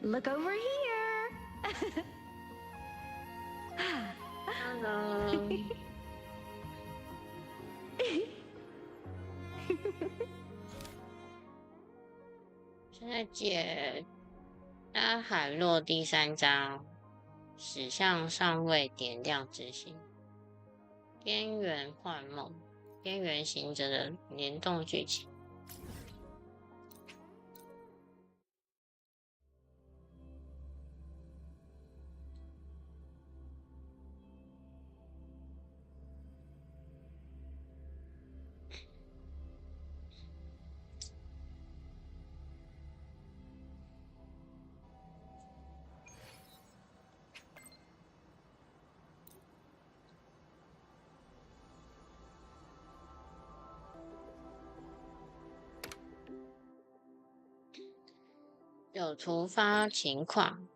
Look over here. Hello。现在解阿海洛第3章，使项尚未点亮之星，边缘幻梦，边缘行者的联动剧情。有突发情况，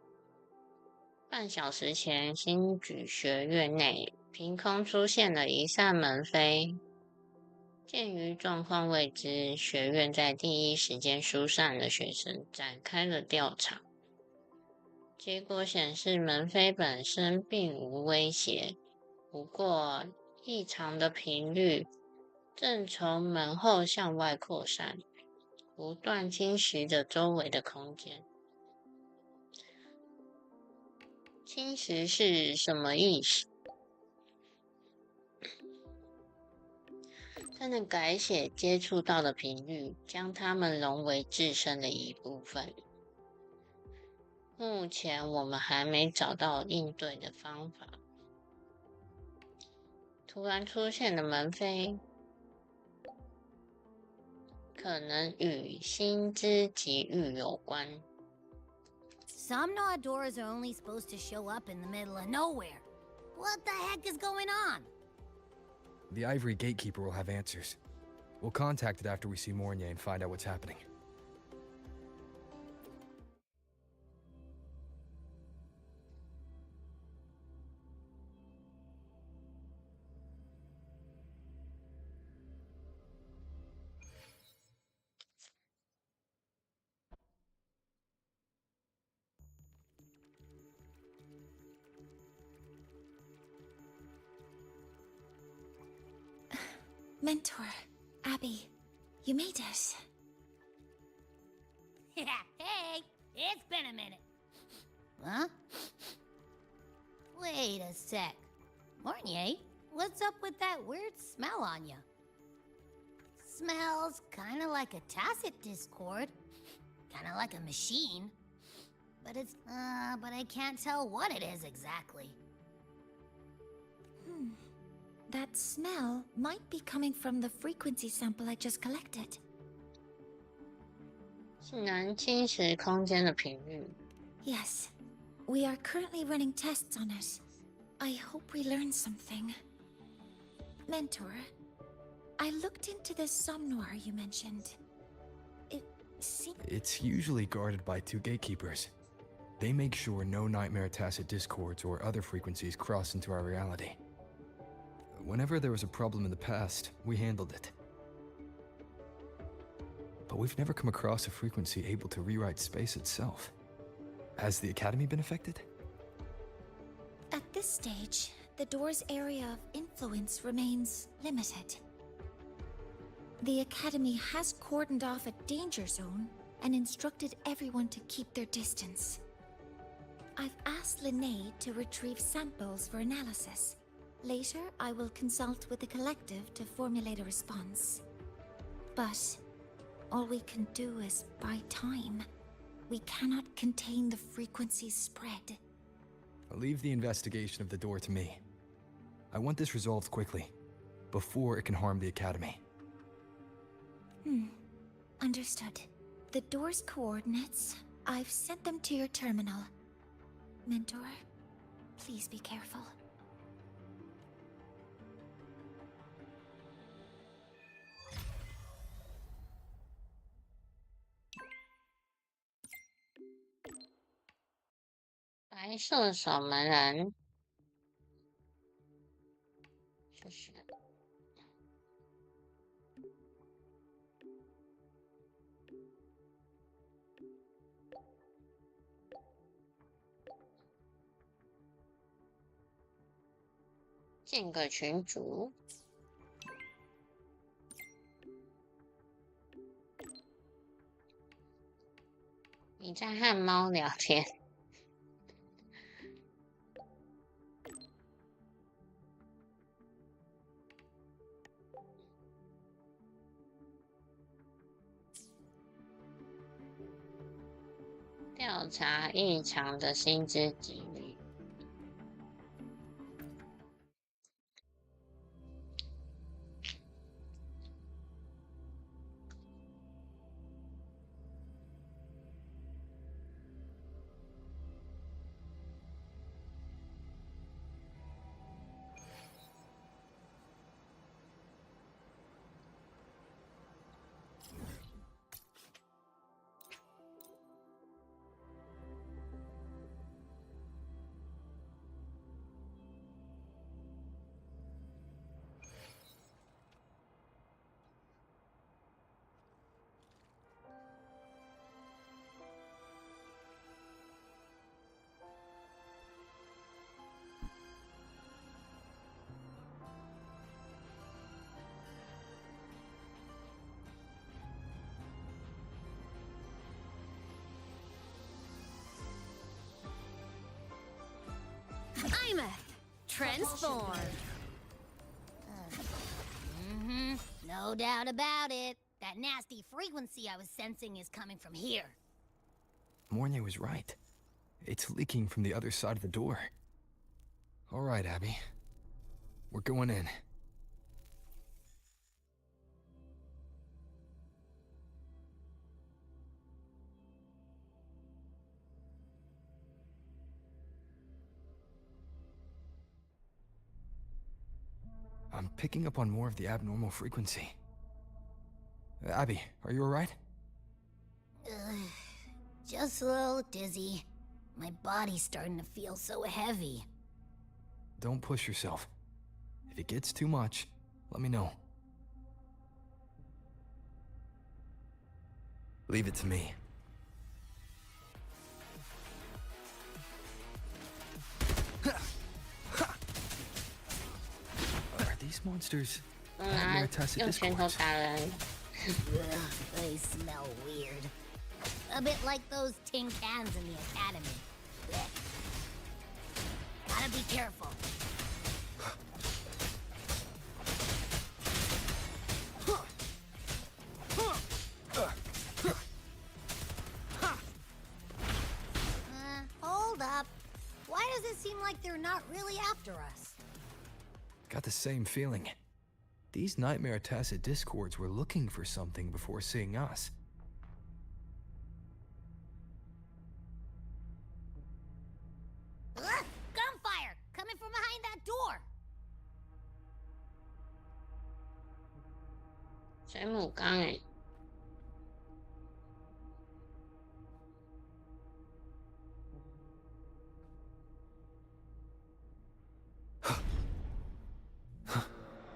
半小时前，新举学院内凭空出现了一扇门扉。鉴于状况未知，学院在第一时间疏散了学生，展开了调查。结果显示，门扉本身并无威胁，不过异常的频率正从门后向外扩散，不断侵蚀着周围的空间。侵蚀是什么意思？它能改写接触到的频率，将它们融为自身的一部分。目前我们还没找到应对的方法。突然出现的门扉，可能与星之极域有关。Some doors are only supposed to show up in the middle of nowhere. What the heck is going on? The Ivory Gatekeeper will have answers. We'll contact it after we see Mornier and find out what's happening. Mentor, Abby, you made it. Hey, it's been a minute. Huh? Wait a sec. Mornier, what's up with that weird smell on you? Smells kinda like a tacit discord. Kinda like a machine. But I can't tell what it is exactly. That smell might be coming from the frequency sample I just collected. 是能侵蚀空间的频率。 Yes, we are currently running tests on it. I hope we learn something. Mentor, I looked into the somnoir you mentioned. It seems... It's usually guarded by 2 gatekeepers. They make sure no nightmare tacit discords or other frequencies cross into our reality. Whenever there was a problem in the past, we handled it. But we've never come across a frequency able to rewrite space itself. Has the Academy been affected? At this stage, the door's area of influence remains limited. The Academy has cordoned off a danger zone and instructed everyone to keep their distance. I've asked Linnae to retrieve samples for analysis. Later, I will consult with the collective to formulate a response. But all we can do is buy time. We cannot contain the frequency's spread. I'll leave the investigation of the door to me. I want this resolved quickly, before it can harm the Academy. Understood. The door's coordinates, I've sent them to your terminal. Mentor, please be careful. "白色守门人"就是建个群组。你在和猫聊天。调查异常的薪资几率。I'm a transform. No doubt about it. That nasty frequency I was sensing is coming from here. Mornay was right. It's leaking from the other side of the door. All right, Abby. We're going in. I'm picking up on more of the abnormal frequency. Abby, are you alright? Just a little dizzy. My body's starting to feel so heavy. Don't push yourself. If it gets too much, let me know. Leave it to me. Are these monsters nightmare tacit 用拳头 discords? 打人。 They smell weird. A bit like those tin cans in the academy. Blech. Gotta be careful. Hold up. Why does it seem like they're not really after us? Got the same feeling. These nightmare tacit discords were looking for something before seeing us. Gunfire! Coming from behind that door! 水母缸哎。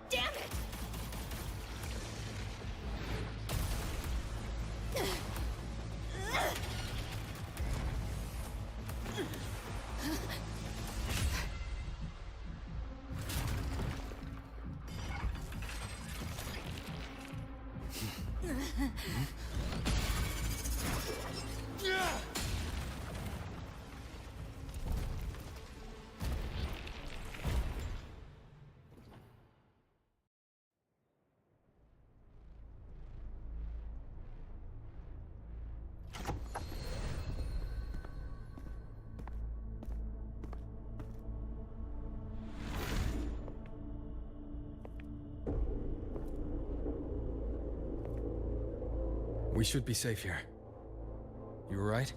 Damn it! We should be safe here. You alright?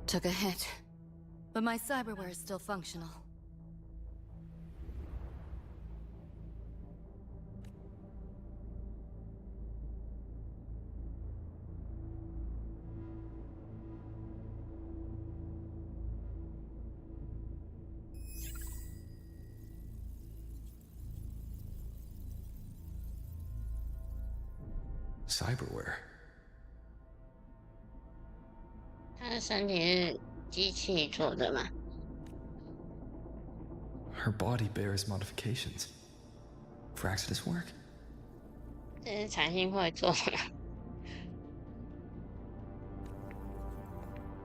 Took a hit, but my cyberware is still functional. Cyberware. 他的身体是机器做的吗？ Her body bears modifications. For Exodus work? 这是财信会做的。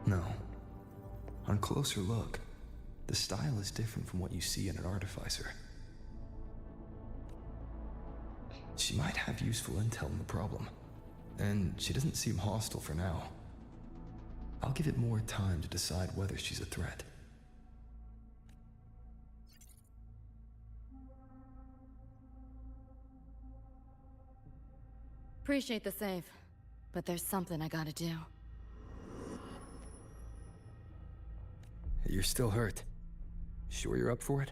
No. On closer look, the style is different from what you see in an artificer. She might have useful intel on the problem, and she doesn't seem hostile for now. I'll give it more time to decide whether she's a threat. Appreciate the save, but there's something I gotta do. You're still hurt. Sure you're up for it?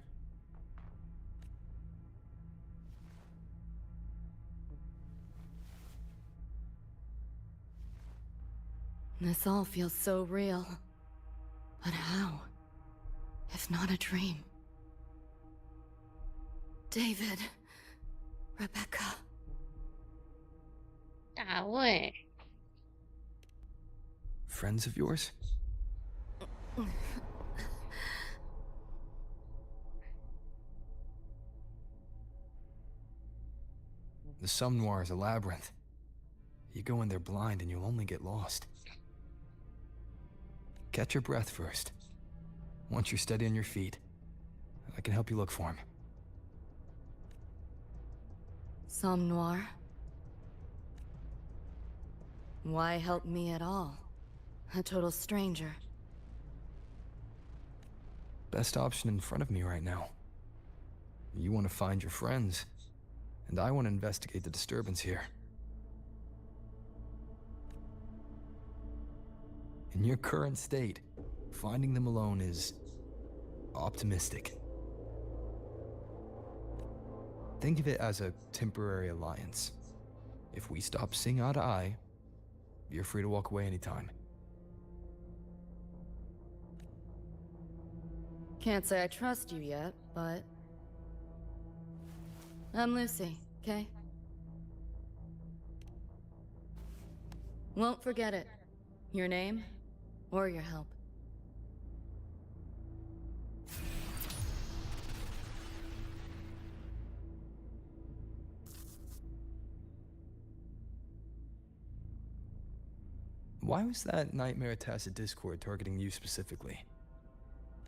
This all feels so real. But how? If not a dream? David. Rebecca. 大卫， Friends of yours? The Somme Noir is a labyrinth. You go in there blind and you'll only get lost. Catch your breath first. Once you're steady on your feet, I can help you look for him. Somme Noir? Why help me at all? A total stranger. Best option in front of me right now. You want to find your friends, and I want to investigate the disturbance here. In your current state, finding them alone is optimistic. Think of it as a temporary alliance. If we stop seeing eye to eye, you're free to walk away anytime. Can't say I trust you yet, but... I'm Lucy, okay? Won't forget it. Your name, or your help. Why was that Nightmare Tacit Discord targeting you specifically?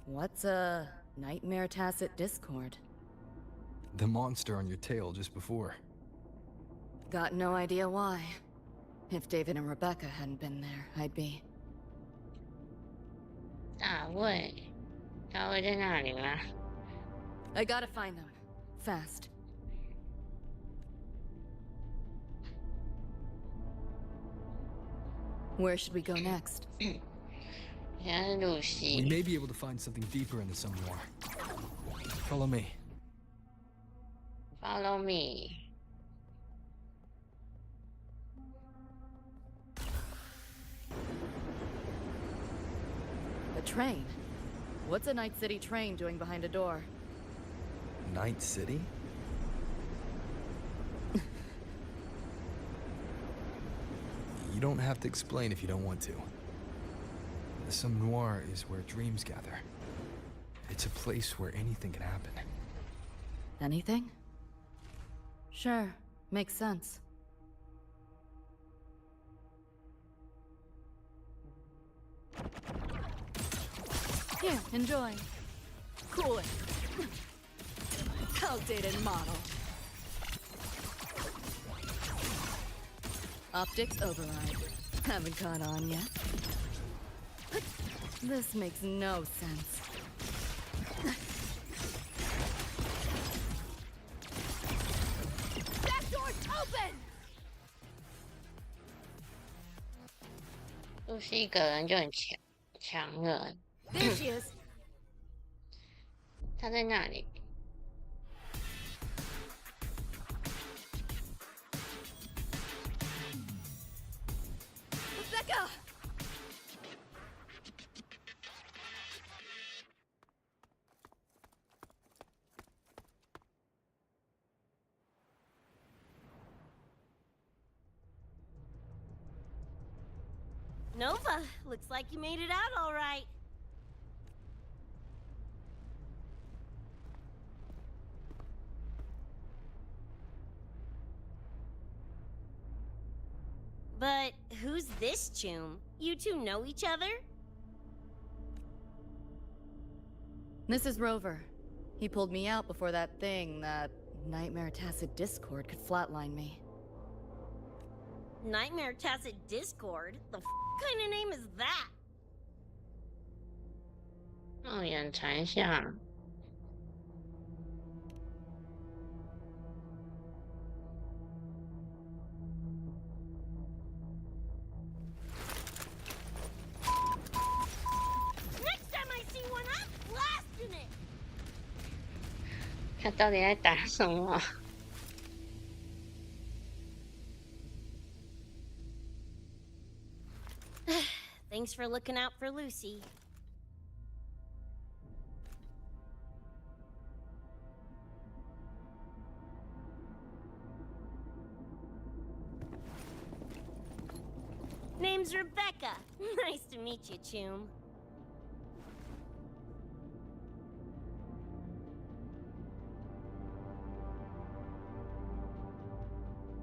What's a Nightmare Tacit Discord? The monster on your tail just before. Got no idea why. If David and Rebecca hadn't been there, I'd be... 大卫，大卫在那里吗？ I gotta find them. Fast. Where should we go next? 现在是露 We 西， may be able to find something deeper in the Somme Noir. Follow me. Follow me。 A train? What's a Night City train doing behind a door? Night City? You don't have to explain if you don't want to. The Somme Noir is where dreams gather. It's a place where anything can happen. Anything? Sure, makes sense. Here, enjoy. Cool it. Outdated model. Optics override. Haven't caught on yet. This makes no sense. That door's open! 露西一个人就很强了， There she is. 他在那里。 Rebecca! Nova, looks like you made it out all right. But who's this Choom? You two know each other? This is Rover. He pulled me out before that thing, that Nightmare Tacit Discord could flatline me. Nightmare Tacit Discord? The kind of name is that? 肉眼残像。Next time I see one, I'm blasting it! 他到底在打什么？ Thanks for looking out for Lucy. Name's Rebecca. Nice to meet you, Choom.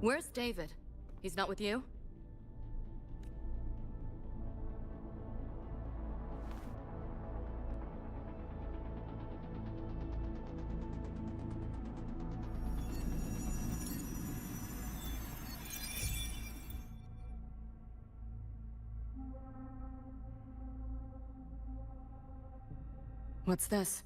Where's David? He's not with you? What's this?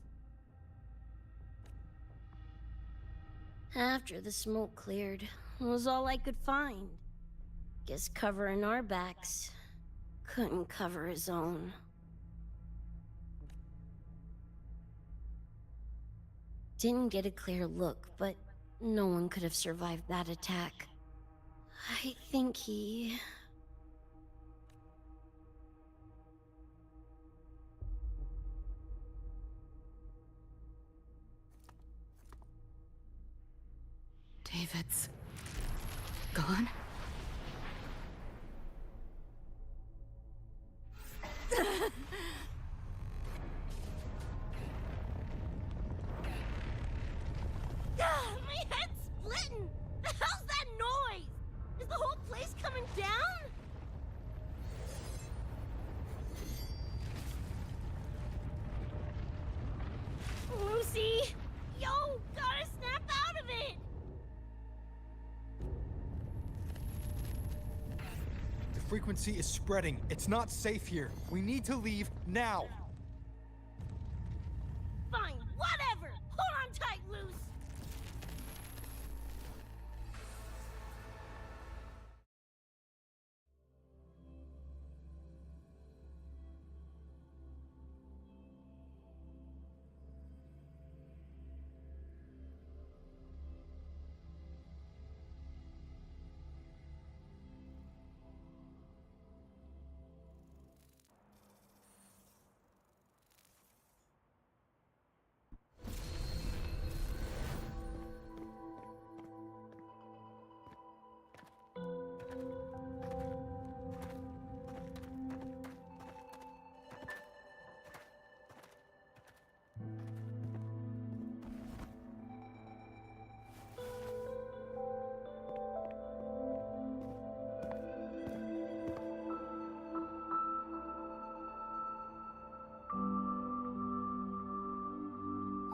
After the smoke cleared, it was all I could find. Guess covering our backs couldn't cover his own. Didn't get a clear look, but no one could have survived that attack. I think he... David's gone? My head's splitting! The hell's that noise? Is the whole place coming down? Lucy! Yo, gotta snap out of it! The frequency is spreading. It's not safe here. We need to leave now. Fine, whatever! Hold on tight, Luce!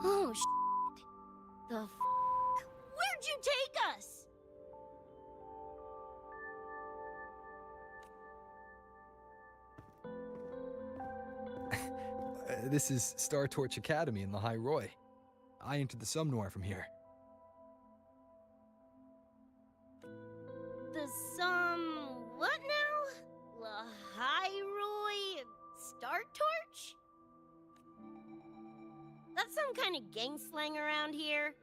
Oh, shit. The f***? Where'd you take us? This is Star Torch Academy in the High Roy. I entered the Somnoir from here. The what now? Lahiroi Star Torch? That's some kind of gang slang around here.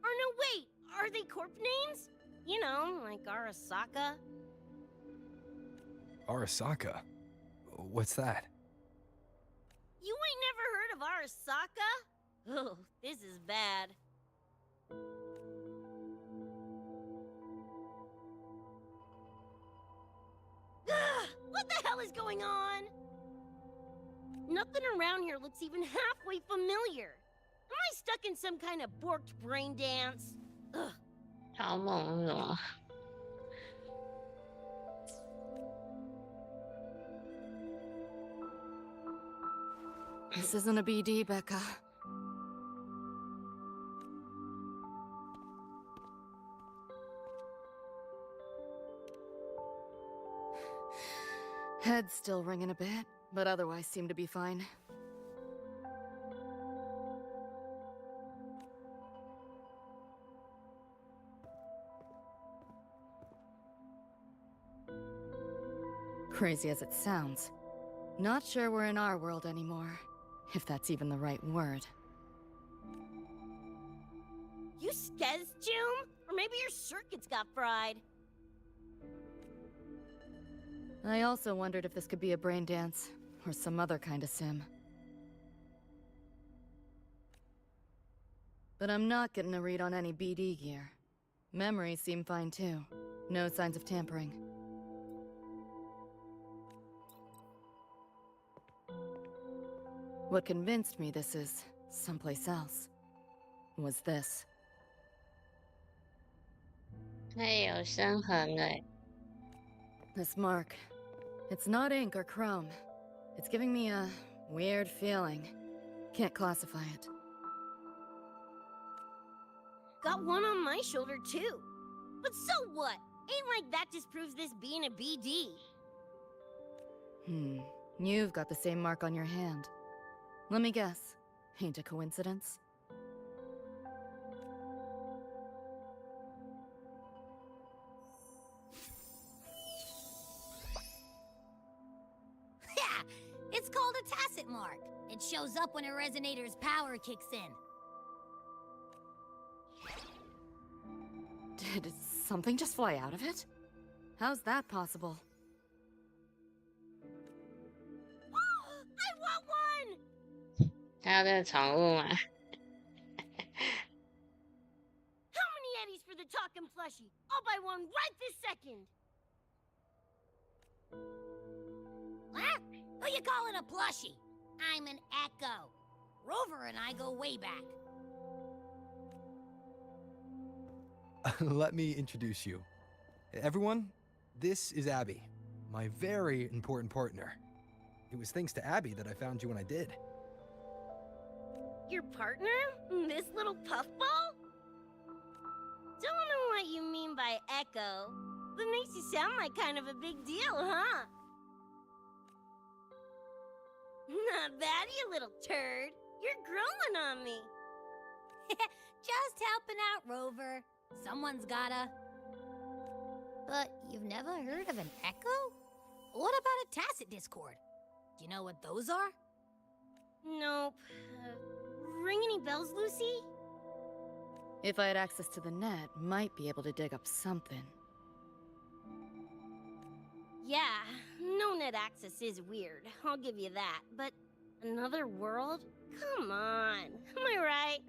Or no, wait, are they corp names? You know, like Arasaka. Arasaka? What's that? You ain't never heard of Arasaka? Oh, this is bad. Ugh, going on? Nothing around here looks even halfway familiar. Am I stuck in some kind of borked brain dance? Ugh. 超梦是吗？ This isn't a BD, Becca. Head's still ringing a bit, but otherwise seem to be fine. Crazy as it sounds, not sure we're in our world anymore, if that's even the right word. You skez, June? Or maybe your circuits got fried. I also wondered if this could be a brain dance, or some other kind of sim. But I'm not getting a read on any BD gear. Memories seem fine too. No signs of tampering. What convinced me this is someplace else was this. 它也有深痕的。 This mark. It's not ink or chrome. It's giving me a weird feeling. Can't classify it. Got one on my shoulder too. But so what? Ain't like that disproves this being a BD. You've got the same mark on your hand. Let me guess. Ain't a coincidence? Yeah, it's called a tacit mark. It shows up when a resonator's power kicks in. Did something just fly out of it? How's that possible? I want one! 它的宠物嘛， How many eddies for the talking plushie? I'll buy one right this second. Huh? Who you calling a plushie? I'm an Echo. Rover and I go way back. Let me introduce you. Everyone, this is Abby, my very important partner. It was thanks to Abby that I found you when I did. Your partner? This little puffball? Don't know what you mean by Echo, but makes you sound like kind of a big deal, huh? Not bad, you little turd. You're growing on me. Just helping out, Rover. Someone's gotta. But you've never heard of an Echo? What about a tacit discord? Do you know what those are? Nope. Ring any bells, Lucy? If I had access to the net, might be able to dig up something. Yeah, no net access is weird, I'll give you that. But another world? Come on, am I right?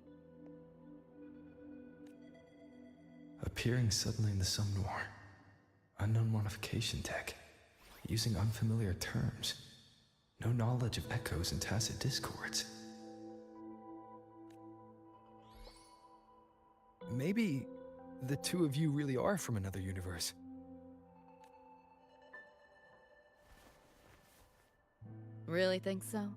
Appearing suddenly in the Sumnor. Unknown modification tech. Using unfamiliar terms. No knowledge of echoes and tacit discords. Maybe the two of you really are from another universe. Really think so?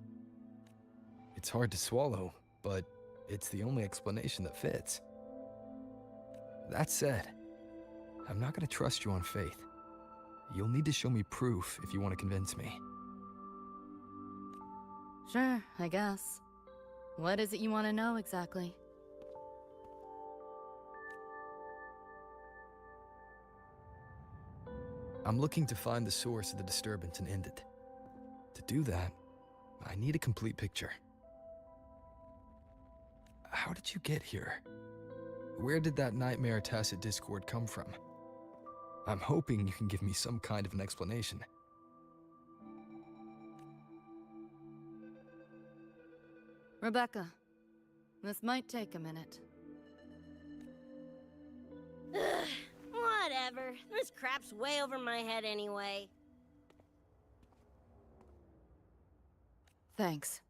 It's hard to swallow, but it's the only explanation that fits. That said, I'm not gonna trust you on faith. You'll need to show me proof if you want to convince me. Sure, I guess. What is it you want to know exactly? I'm looking to find the source of the disturbance and end it. To do that, I need a complete picture. How did you get here? Where did that nightmare tacit discord come from? I'm hoping you can give me some kind of an explanation. Rebecca, this might take a minute. Ugh, whatever. This crap's way over my head anyway. Thanks.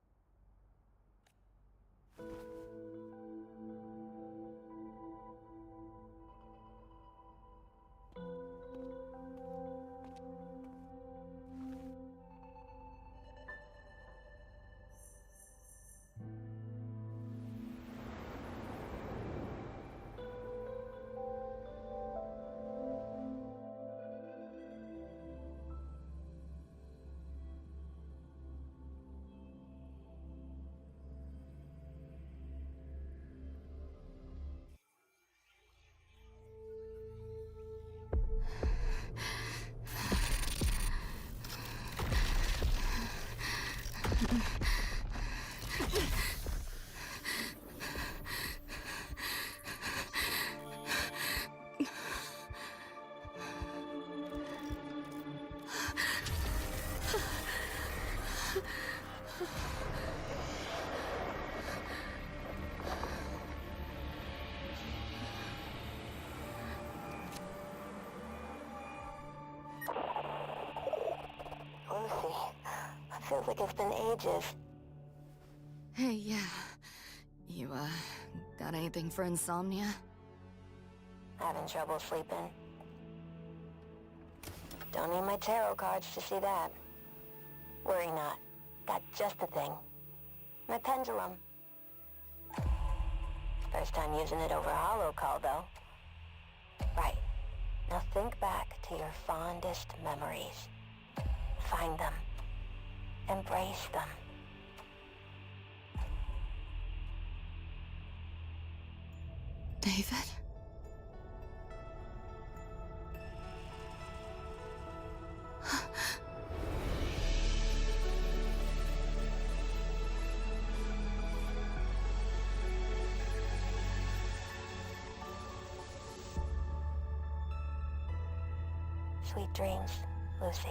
Lucy, it feels like it's been ages. Hey, yeah. You, got anything for insomnia? Having trouble sleeping. Don't need my tarot cards to see that. Worry not. Got just the thing. My pendulum. First time using it over holo call, though. Right. Now think back to your fondest memories. Find them. Embrace them. David? Sweet dreams, Lucy.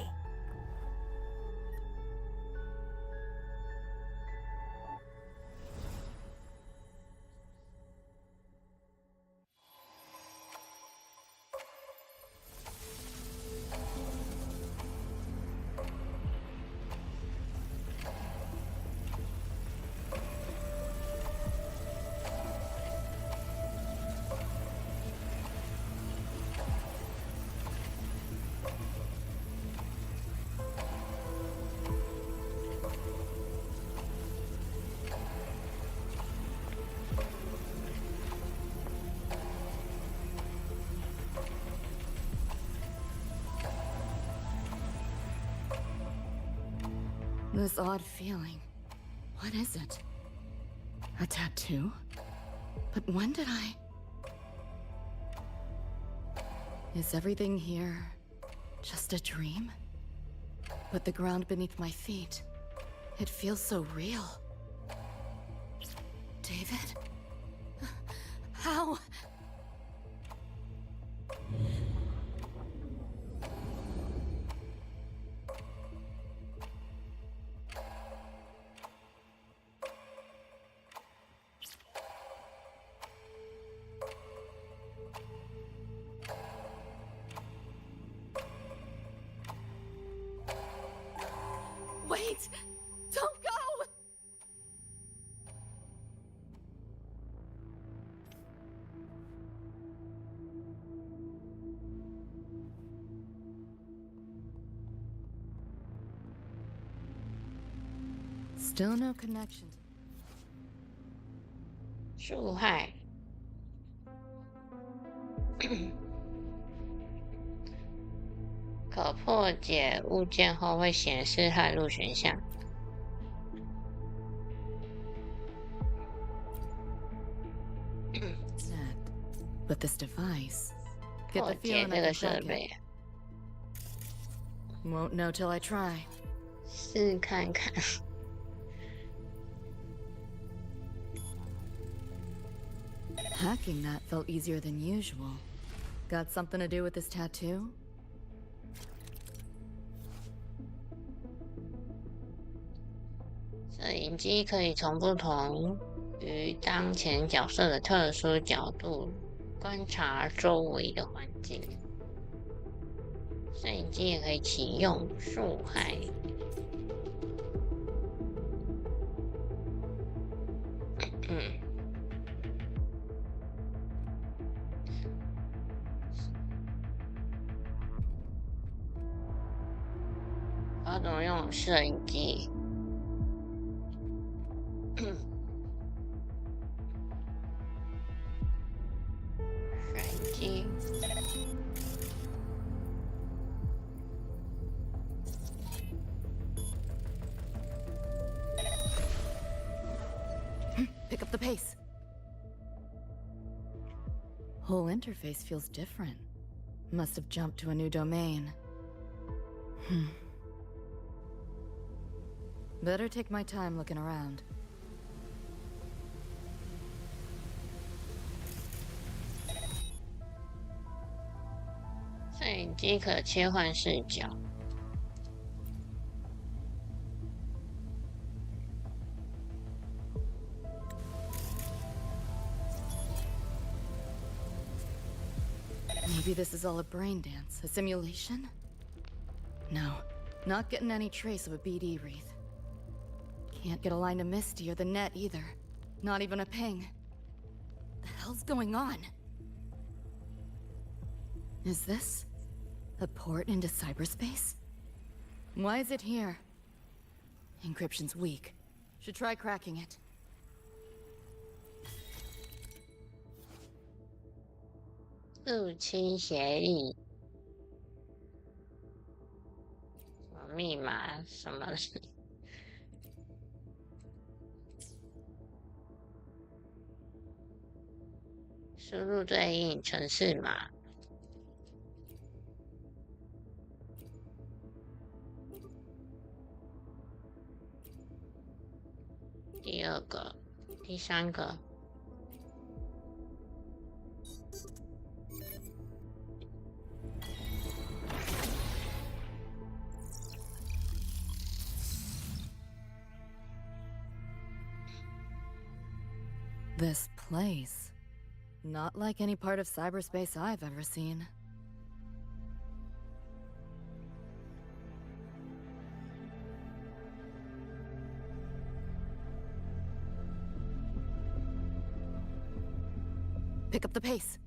This odd feeling. What is it? A tattoo? But when did I... Is everything here just a dream? But the ground beneath my feet, it feels so real. David? How? Wait! Don't go! Still no connection. 树害。可破解物件后会显示害路选项。Sad. But this device. Get 破 the 解 feeling 这 I 个 can 设 crack 备， it. Won't know till I try. 试看看。Hacking that felt easier than usual. Got something to do with this tattoo? 摄影机可以从不同于当前角色的特殊角度观察周围的环境。摄影机也可以启用树害。要怎么用摄影机？摄影机。Pick up the pace. Whole interface feels different. Must have jumped to a new domain. Better take my time looking around.摄影机可切换视角。Maybe this is all a brain dance, a simulation? No, not getting any trace of a BD wreath. Can't get a line to Misty or the net either. Not even a ping. The hell's going on? Is this a port into cyberspace? Why is it here? Encryption's weak. Should try cracking it. 入侵协议，什么密码什么的，输入对应程式码。第二个，第三个。This place. Not like any part of cyberspace I've ever seen. Pick up the pace.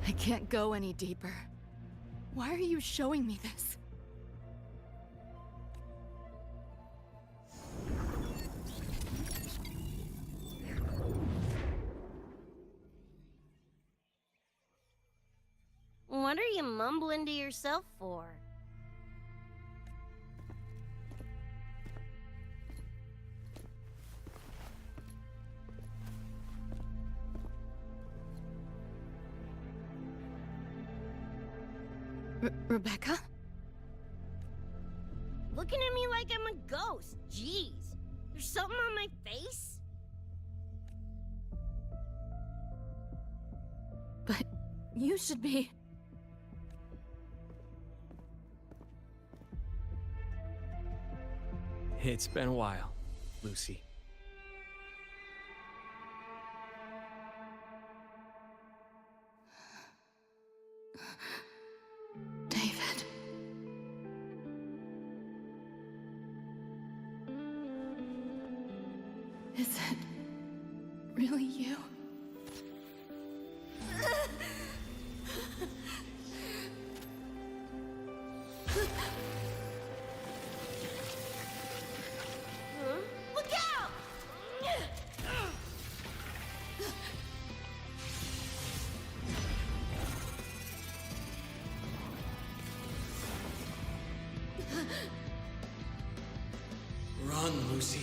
I can't go any deeper. Why are you showing me this? What are you mumbling to yourself for? Rebecca? Looking at me like I'm a ghost. Jeez. There's something on my face? But you should be... It's been a while, Lucy. David. Is it really you? Look out! Run, Lucy.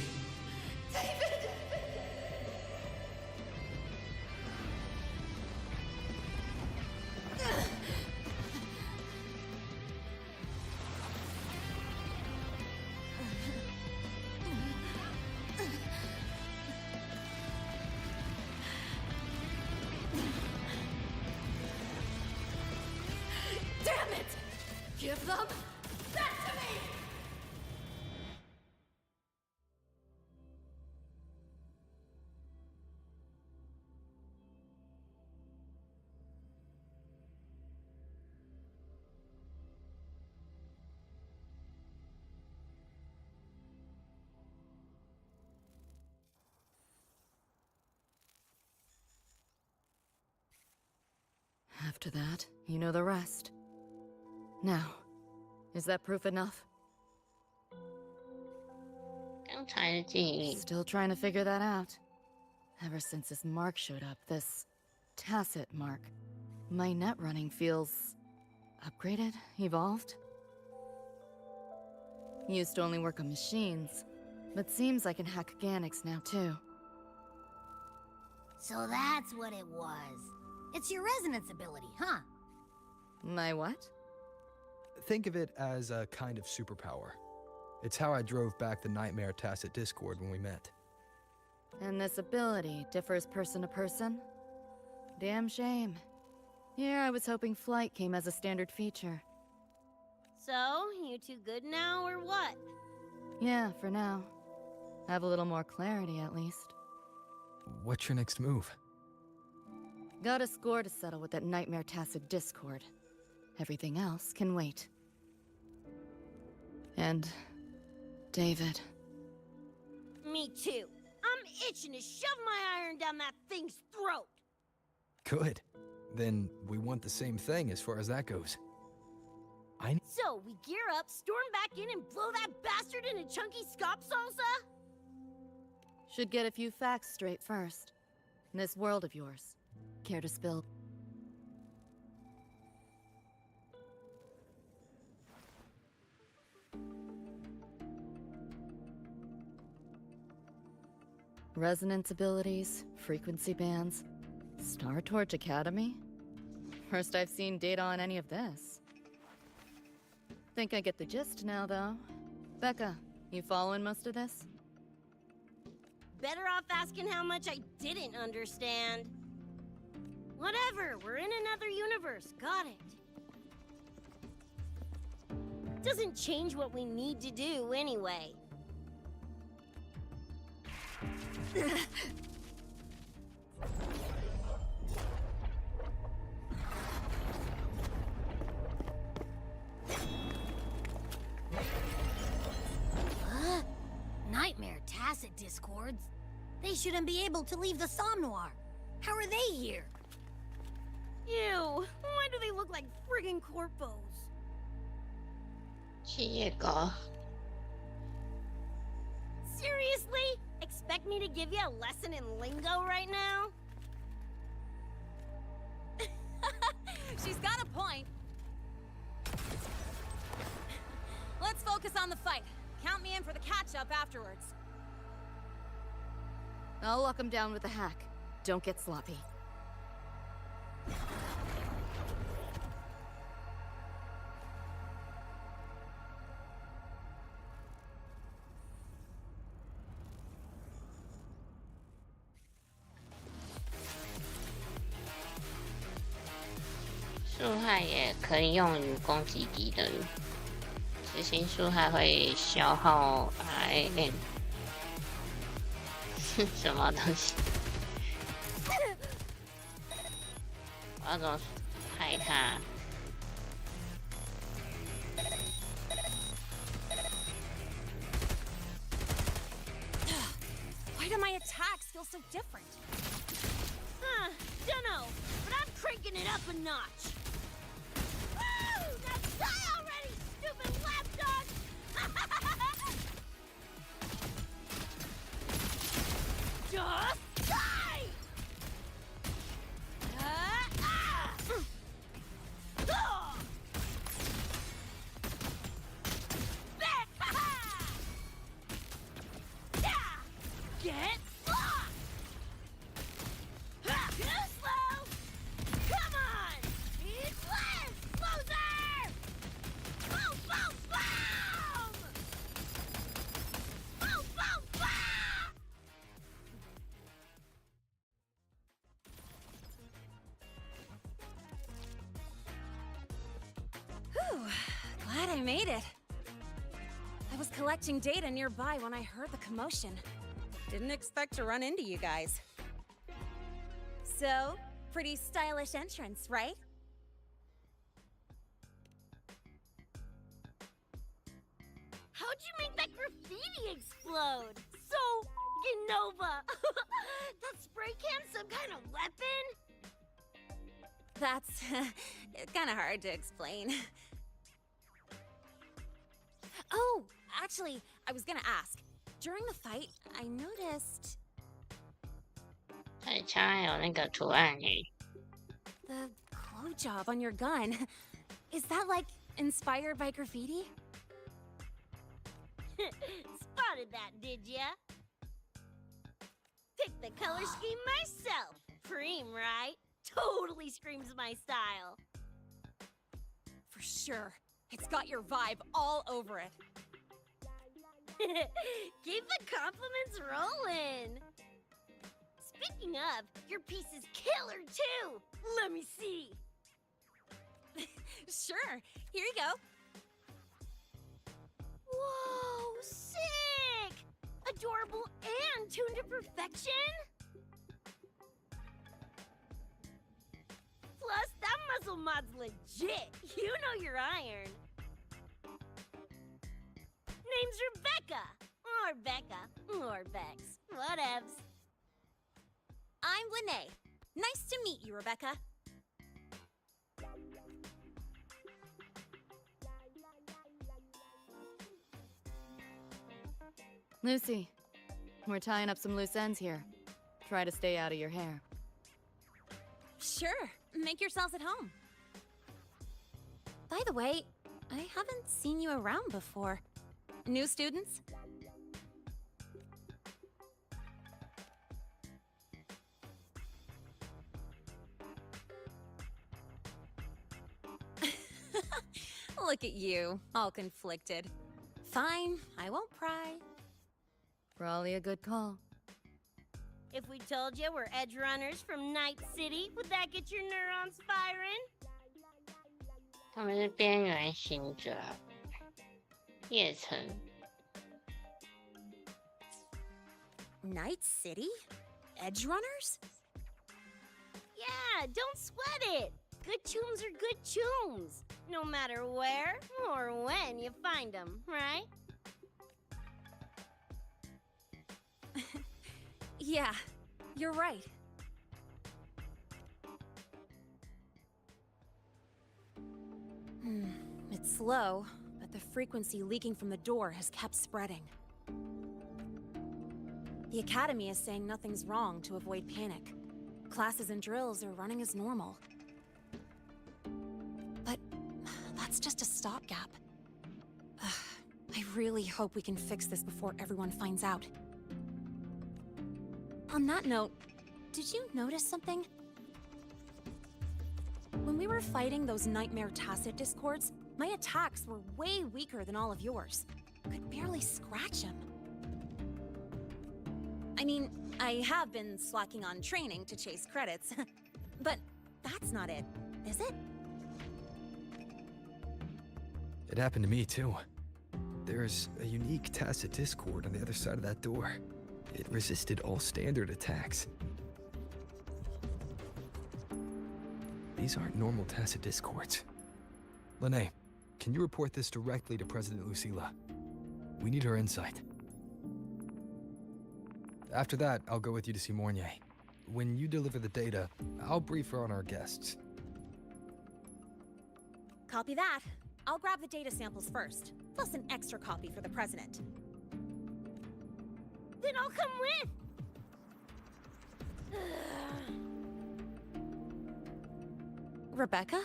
After that, you know the rest. Now, is that proof enough? 刚才的记忆 Still trying to figure that out. Ever since this mark showed up, this tacit mark, my net running feels upgraded, evolved. Used to only work on machines, but seems I can hack organics now too. So that's what it was. It's your resonance ability, huh? My what? Think of it as a kind of superpower. It's how I drove back the Nightmare Tacit Discord when we met. And this ability differs person to person? Damn shame. Here I was hoping flight came as a standard feature. So, you two good now, or what? Yeah, for now. Have a little more clarity, at least. What's your next move? Got a score to settle with that Nightmare Tacit Discord. Everything else can wait. And... David. Me too. I'm itching to shove my iron down that thing's throat. Good. Then we want the same thing as far as that goes. So, we gear up, storm back in, and blow that bastard into chunky scop salsa? Should get a few facts straight first. This world of yours. Care to spill? Resonance abilities, frequency bands, Star Torch Academy? First I've seen data on any of this. Think I get the gist now, though. Becca, you following most of this? Better off asking how much I didn't understand. Whatever, we're in another universe, got it. Doesn't change what we need to do anyway. Nightmare Tacit Discords? They shouldn't be able to leave the Somnoir. How are they here? Ew, why do they look like friggin' corpos? 企业狗 Seriously? Expect me to give you a lesson in lingo right now? She's got a point. Let's focus on the fight. Count me in for the catch-up afterwards. I'll lock him down with the hack. Don't get sloppy.树害也可以用于攻击敌人。执行树害会消耗 IM 什么东西？我要怎么害他？ Why do my attacks feel so different? Dunno, but I'm cranking it up a notch. Woo! Now die already, stupid lapdog! Just die! Back! Get lost! Too slow! Come on! Eat less, loser! Boom, boom, boom! Boom, boom, boom! Whew, glad I made it. I was collecting data nearby when I heard the commotion. Didn't expect to run into you guys. So, pretty stylish entrance, right? How'd you make that graffiti explode? So f***ing Nova! That spray can some kind of weapon? That's kind of hard to explain. Oh, actually, I was gonna ask. During the fight, I noticed 太枪有那个图案诶， the glow job on your gun. Is that like inspired by graffiti? Spotted that, did ya? Picked the color scheme myself. Cream, right? Totally screams my style. For sure. It's got your vibe all over it. Keep the compliments rolling. Speaking of, your piece is killer too. Let me see. Sure. Here you go. Whoa, sick! Adorable and tuned to perfection? Plus, that muscle mod's legit. You know your iron. Name's Rebecca. Or Becca. Or Bex. Whatevs. I'm Lene. Nice to meet you, Rebecca. Lucy, we're tying up some loose ends here. Try to stay out of your hair. Sure. Make yourselves at home. By the way, I haven't seen you around before. New students? Look at you, all conflicted. Fine, I won't pry. Probably a good call. If we told you we're edge runners from Night City, would that get your neurons firing? 他们是边缘行者，夜城。 Night City? Edge runners? Yeah, don't sweat it. Good tunes are good tunes, no matter where or when you find them, right? Yeah, you're right. It's slow, but the frequency leaking from the door has kept spreading. The Academy is saying nothing's wrong to avoid panic. Classes and drills are running as normal. But that's just a stopgap. I really hope we can fix this before everyone finds out. On that note, did you notice something? When we were fighting those nightmare tacit discords, my attacks were way weaker than all of yours. Could barely scratch him. I mean, I have been slacking on training to chase credits, but that's not it, is it? It happened to me too. There's a unique tacit discord on the other side of that door. It resisted all standard attacks. These aren't normal tacit discords. Lene, can you report this directly to President Lucilla? We need her insight. After that, I'll go with you to see Mornier. When you deliver the data, I'll brief her on our guests. Copy that. I'll grab the data samples first, plus an extra copy for the President. Then I'll come with! Rebecca?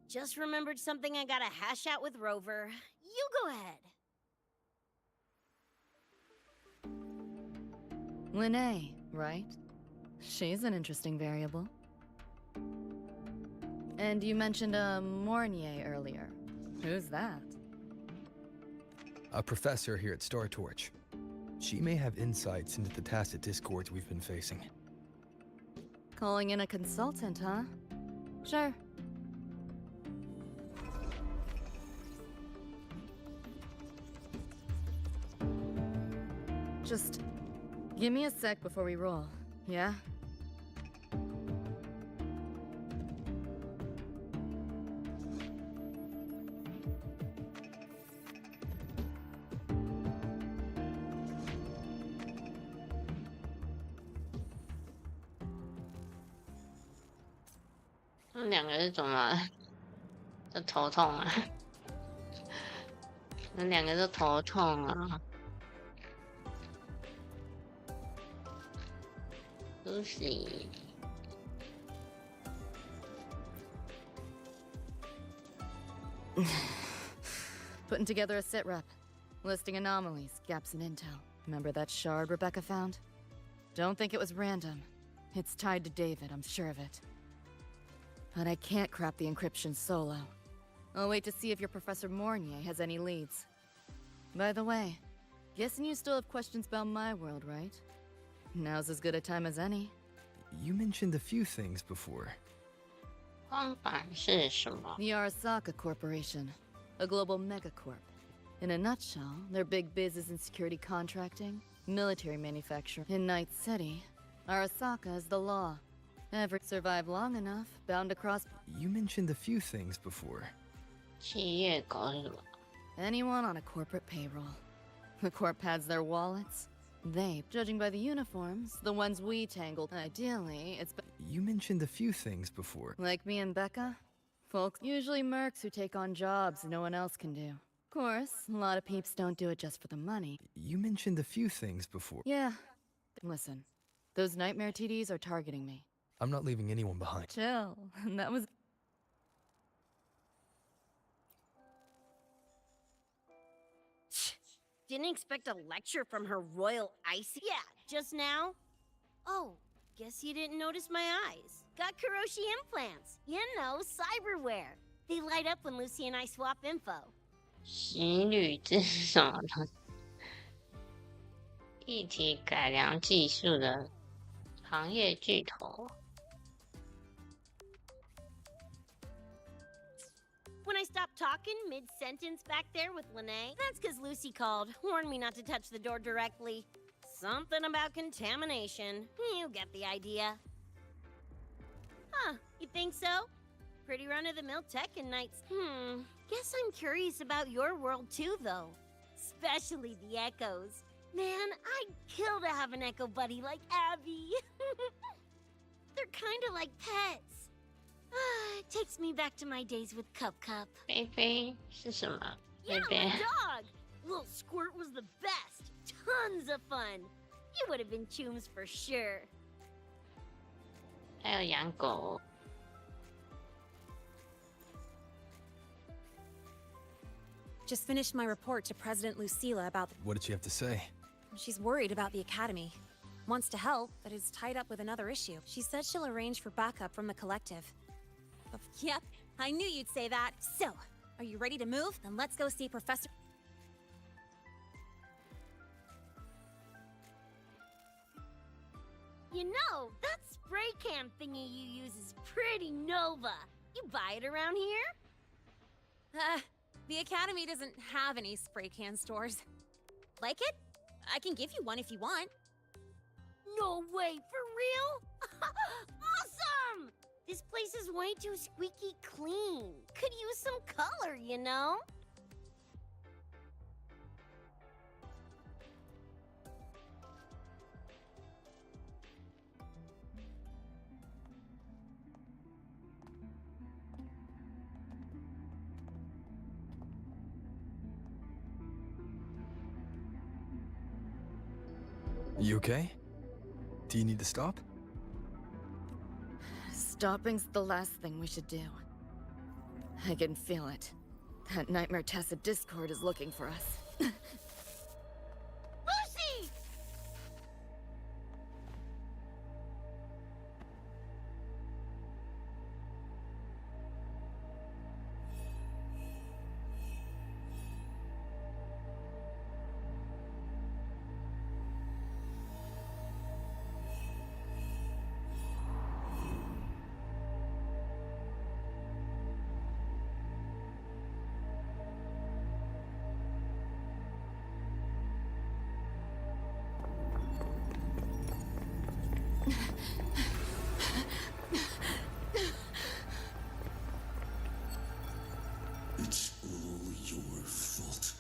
Just remembered something I gotta hash out with Rover. You go ahead. Lene, right? She's an interesting variable. And you mentioned a Mornier earlier. Who's that? A professor here at Star Torch. She may have insights into the tacit discords we've been facing. Calling in a consultant, huh? Sure. Just give me a sec before we roll, yeah? 们两个是怎么都头痛啊？我们两个都头痛啊。Lucy， Putting together a sit rep. Listing anomalies, gaps in intel. Remember that shard Rebecca found? Don't think it was random. It's tied to David, I'm sure of it. But I can't crack the encryption solo. I'll wait to see if your Professor Mornier has any leads. By the way, guessing you still have questions about my world, right? Now's as good a time as any. You mentioned a few things before. 光板是什么？ The Arasaka Corporation, a global megacorp. In a nutshell, their big biz is in security contracting, military manufacturing. In Night City, Arasaka is the law. Ever survive long enough, bound to cross. You mentioned a few things before. 企业搞是什么？ Anyone on a corporate payroll. The corp pads their wallets. They, judging by the uniforms, the ones we tangled. Ideally, it's You mentioned a few things before. like me and Becca. Folks, usually mercs who take on jobs no one else can do. Of course, a lot of peeps don't do it just for the money. You mentioned a few things before. Yeah. Listen, those nightmare TDs are targeting me. I'm not leaving anyone behind. Chill. That was... Didn't expect a lecture from her royal icy. Yeah, just now. Oh, guess you didn't notice my eyes. Got Kuroshi implants. You know, cyberware. They light up when Lucy and I swap info. 洗铝这是什么东西？一体改良技术的行业巨头。 When I stopped talking mid-sentence back there with Lene, that's because Lucy called, warned me not to touch the door directly. Something about contamination. You get the idea. Huh, you think so? Pretty run-of-the-mill tech and nights. Guess I'm curious about your world too, though. Especially the echoes. Man, I'd kill to have an echo buddy like Abby. They're kinda like pets. It takes me back to my days with Cup Cup. 菲菲是什么？ Yeah, 菲 my 菲 dog! Little Squirt was the best. Tons of fun. You would have been chooms for sure. 还有养狗。 Just finished my report to President Lucilla about the... What did she have to say? She's worried about the Academy. Wants to help, but is tied up with another issue. She said she'll arrange for backup from the collective. Yep, I knew you'd say that. So, are you ready to move? Then let's go see Professor... You know, that spray can thingy you use is pretty Nova. You buy it around here? The Academy doesn't have any spray can stores. Like it? I can give you one if you want. No way, for real? Awesome! This place is way too squeaky clean. Could use some color, you know? You okay? Do you need to stop? Stopping's the last thing we should do. I can feel it. That Nightmare Tacit Discord is looking for us. Lucy! It's all your fault.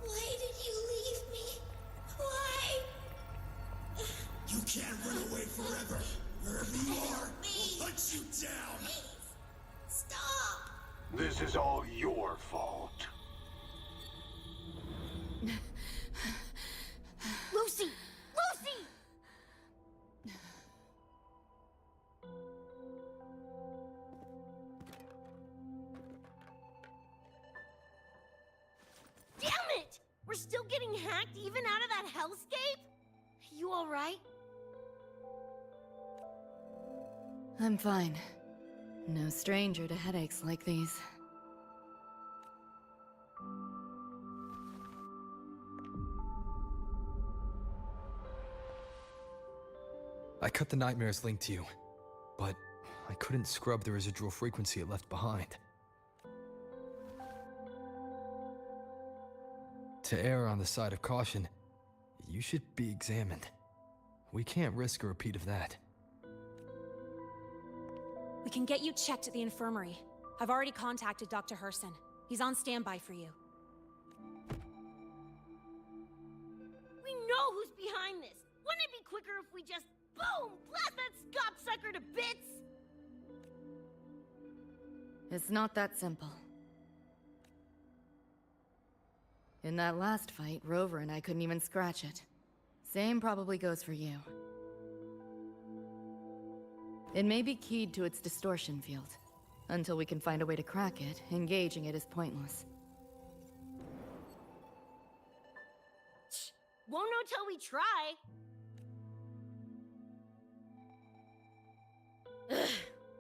Why did you leave me? Why? You can't run away forever. Wherever you are, we'll hunt you down. This is all your fault. Lucy! Lucy! Damn it! We're still getting hacked even out of that hellscape? You alright? I'm fine. No stranger to headaches like these. I cut the nightmare's link to you, but I couldn't scrub the residual frequency it left behind. To err on the side of caution, you should be examined. We can't risk a repeat of that. We can get you checked at the infirmary. I've already contacted Dr. Herson. He's on standby for you. We know who's behind this! Wouldn't it be quicker if we just, boom, blast that gobsucker to bits? It's not that simple. In that last fight, Rover and I couldn't even scratch it. Same probably goes for you. It may be keyed to its distortion field. Until we can find a way to crack it, engaging it is pointless. Won't know till we try.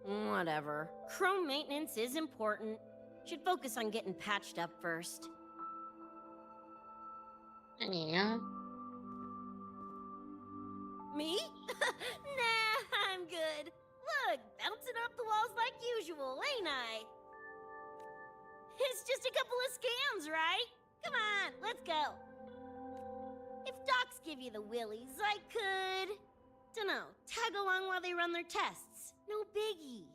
Whatever. Chrome maintenance is important. Should focus on getting patched up first. 那你呢？ Me? Nah, I'm good. Look, bouncing off the walls like usual, ain't I? It's just a couple of scams, right? Come on, let's go. If docs give you the willies, I could... dunno, tag along while they run their tests. No biggie.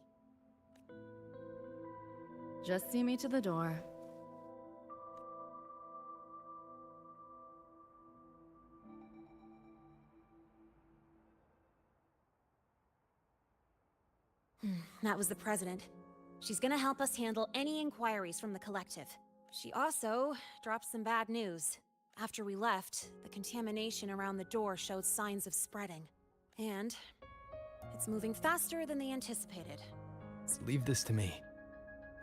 Just see me to the door. That was the president. She's gonna help us handle any inquiries from the collective. She also dropped some bad news. After we left, the contamination around the door showed signs of spreading. And it's moving faster than they anticipated. Leave this to me.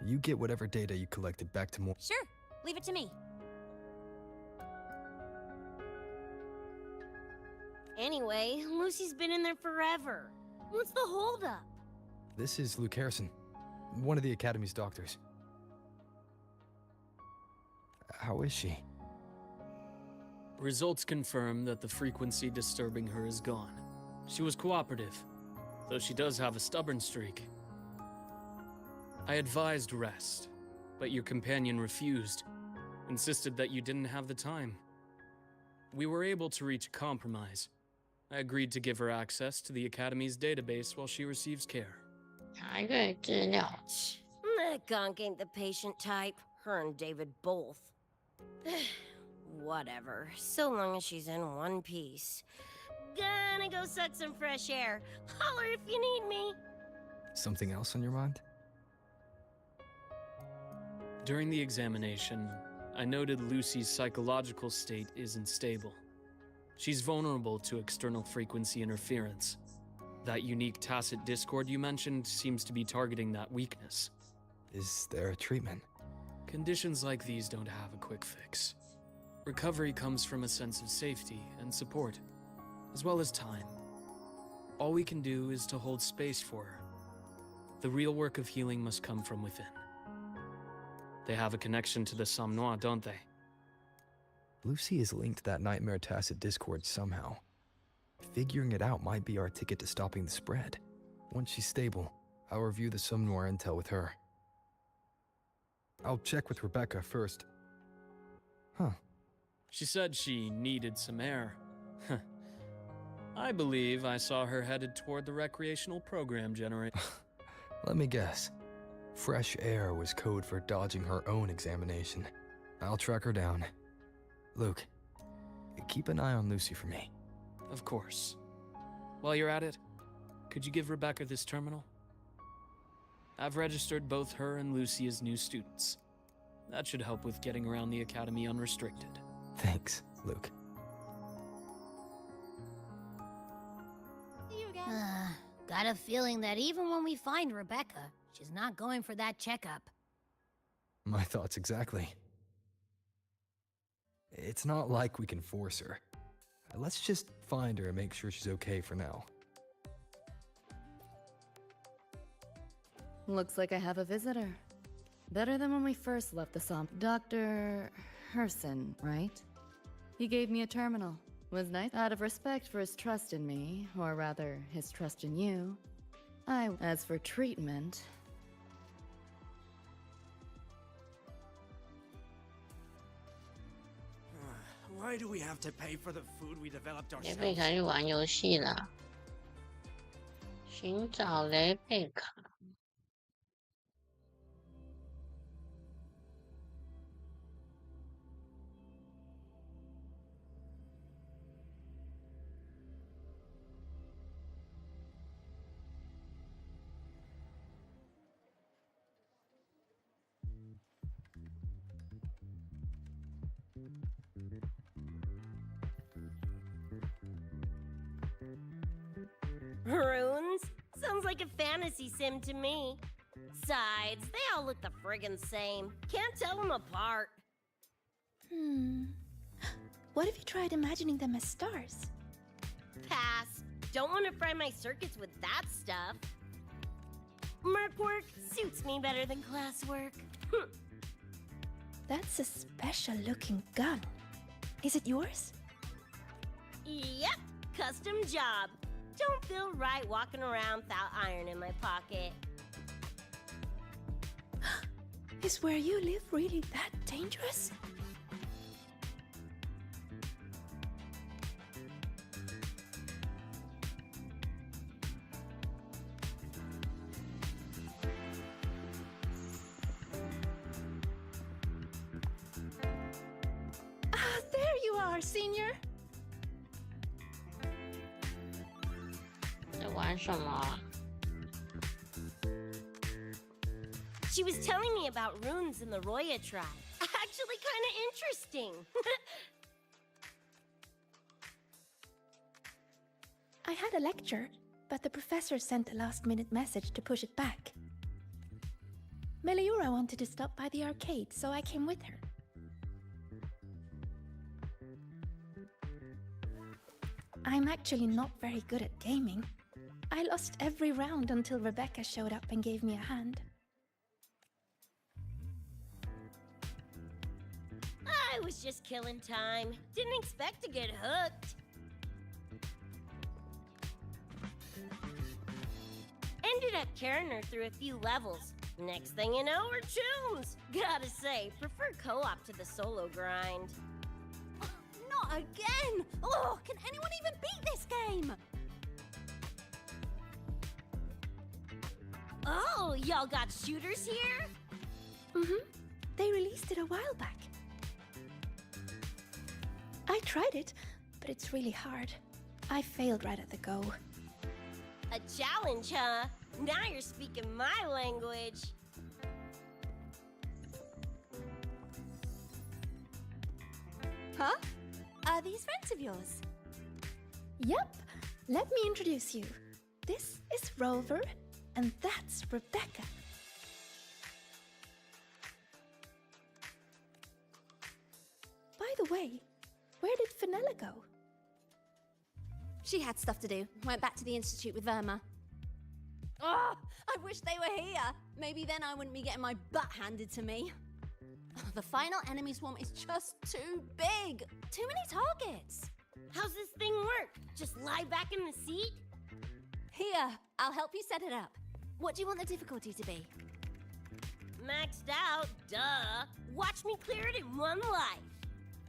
You get whatever data you collected back to Mor— Sure, leave it to me. Anyway, Lucy's been in there forever. What's the holdup? This is Luke Harrison, one of the Academy's doctors. How is she? Results confirm that the frequency disturbing her is gone. She was cooperative, though she does have a stubborn streak. I advised rest, but your companion refused, insisted that you didn't have the time. We were able to reach a compromise. I agreed to give her access to the Academy's database while she receives care. 查阅资料。 That gonk ain't the patient type. Her and David both. Whatever, so long as she's in one piece. Gonna go suck some fresh air. Holler if you need me. Something else on your mind? During the examination, I noted Lucy's psychological state isn't stable. She's vulnerable to external frequency interference. That unique tacit discord you mentioned seems to be targeting that weakness. Is there a treatment? Conditions like these don't have a quick fix. Recovery comes from a sense of safety and support, as well as time. All we can do is to hold space for her. The real work of healing must come from within. They have a connection to the Somme Noir, don't they? Lucy is linked to that nightmare tacit discord somehow. Figuring it out might be our ticket to stopping the spread. Once she's stable, I'll review the Somme Noir intel with her. I'll check with Rebecca first. Huh. She said she needed some air. I believe I saw her headed toward the recreational program generator. Let me guess. Fresh air was code for dodging her own examination. I'll track her down. Luke, keep an eye on Lucy for me. Of course. While you're at it, could you give Rebecca this terminal? I've registered both her and Lucy as new students. That should help with getting around the academy unrestricted. Thanks, Luke. Got a feeling that even when we find Rebecca, she's not going for that checkup. My thoughts exactly. It's not like we can force her. Let's just find her and make sure she's okay for now. Looks like I have a visitor. Better than when we first left the swamp. Dr. Herson, right? He gave me a terminal. Was nice. Out of respect for his trust in me, or rather, his trust in you. As for treatment... Why do we have to pay for the food we developed 雷贝 ourselves? 卡去玩游戏了，寻找雷贝卡。Runes? Sounds like a fantasy sim to me. Besides, they all look the friggin' same. Can't tell them apart. What if you tried imagining them as stars? Pass. Don't want to fry my circuits with that stuff. Merc work suits me better than classwork. That's a special looking gun. Is it yours? Yep, custom job. Don't feel right walking around without iron in my pocket. Is where you live really that dangerous? Ah, there you are, Senior. 在玩什么啊？ She was telling me about runes in the Roya tribe. Actually, kind of interesting. I had a lecture, but the professor sent a last-minute message to push it back. Meliora wanted to stop by the arcade, so I came with her. I'm actually not very good at gaming. I lost every round until Rebecca showed up and gave me a hand. I was just killing time. Didn't expect to get hooked. Ended up carrying her through a few levels. Next thing you know, we're chums. Gotta say, prefer co-op to the solo grind. Not again! Oh, can anyone even beat this game? Oh, y'all got shooters here? Mm-hmm. They released it a while back. I tried it, but it's really hard. I failed right at the go. A challenge, huh? Now you're speaking my language. Huh? Are these friends of yours? Yep. Let me introduce you. This is Rover, and that's Rebecca. By the way, where did Fenella go? She had stuff to do. Went back to the Institute with Verma. Oh, I wish they were here. Maybe then I wouldn't be getting my butt handed to me. The final enemy swarm is just too big. Too many targets. How's this thing work? Just lie back in the seat? Here, I'll help you set it up. What do you want the difficulty to be? Maxed out, duh. Watch me clear it in one life.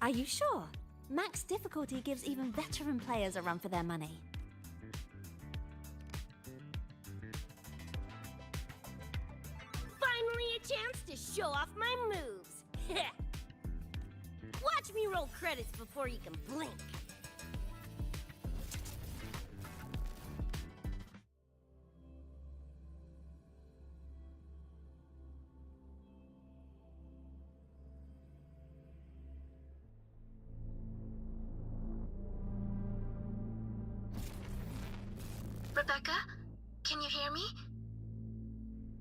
Are you sure? Max difficulty gives even veteran players a run for their money. Finally a chance to show off my moves. Watch me roll credits before you can blink. Rebecca? Can you hear me?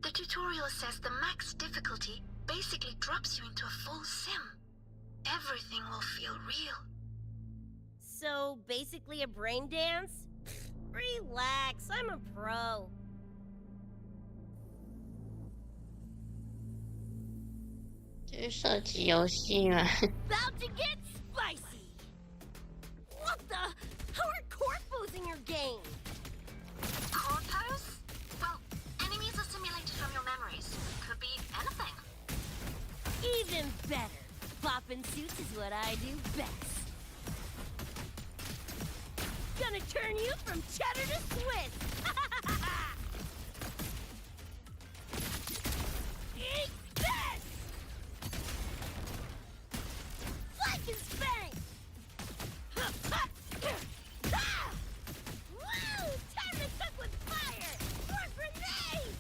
The tutorial says the max difficulty basically drops you into a full sim. Everything will feel real. So, basically a brain dance? Relax, I'm a pro.这是射击游戏嘛？ About to get spicy! What the? How are corpos in your game? Corpos? Well, enemies are simulated from your memories. Could be anything. Even better. Poppin' suits is what I do best. Gonna turn you from cheddar to Swiss! Eat this! Flank and spank! Ah! Woo! Time to cook with fire! More grenades!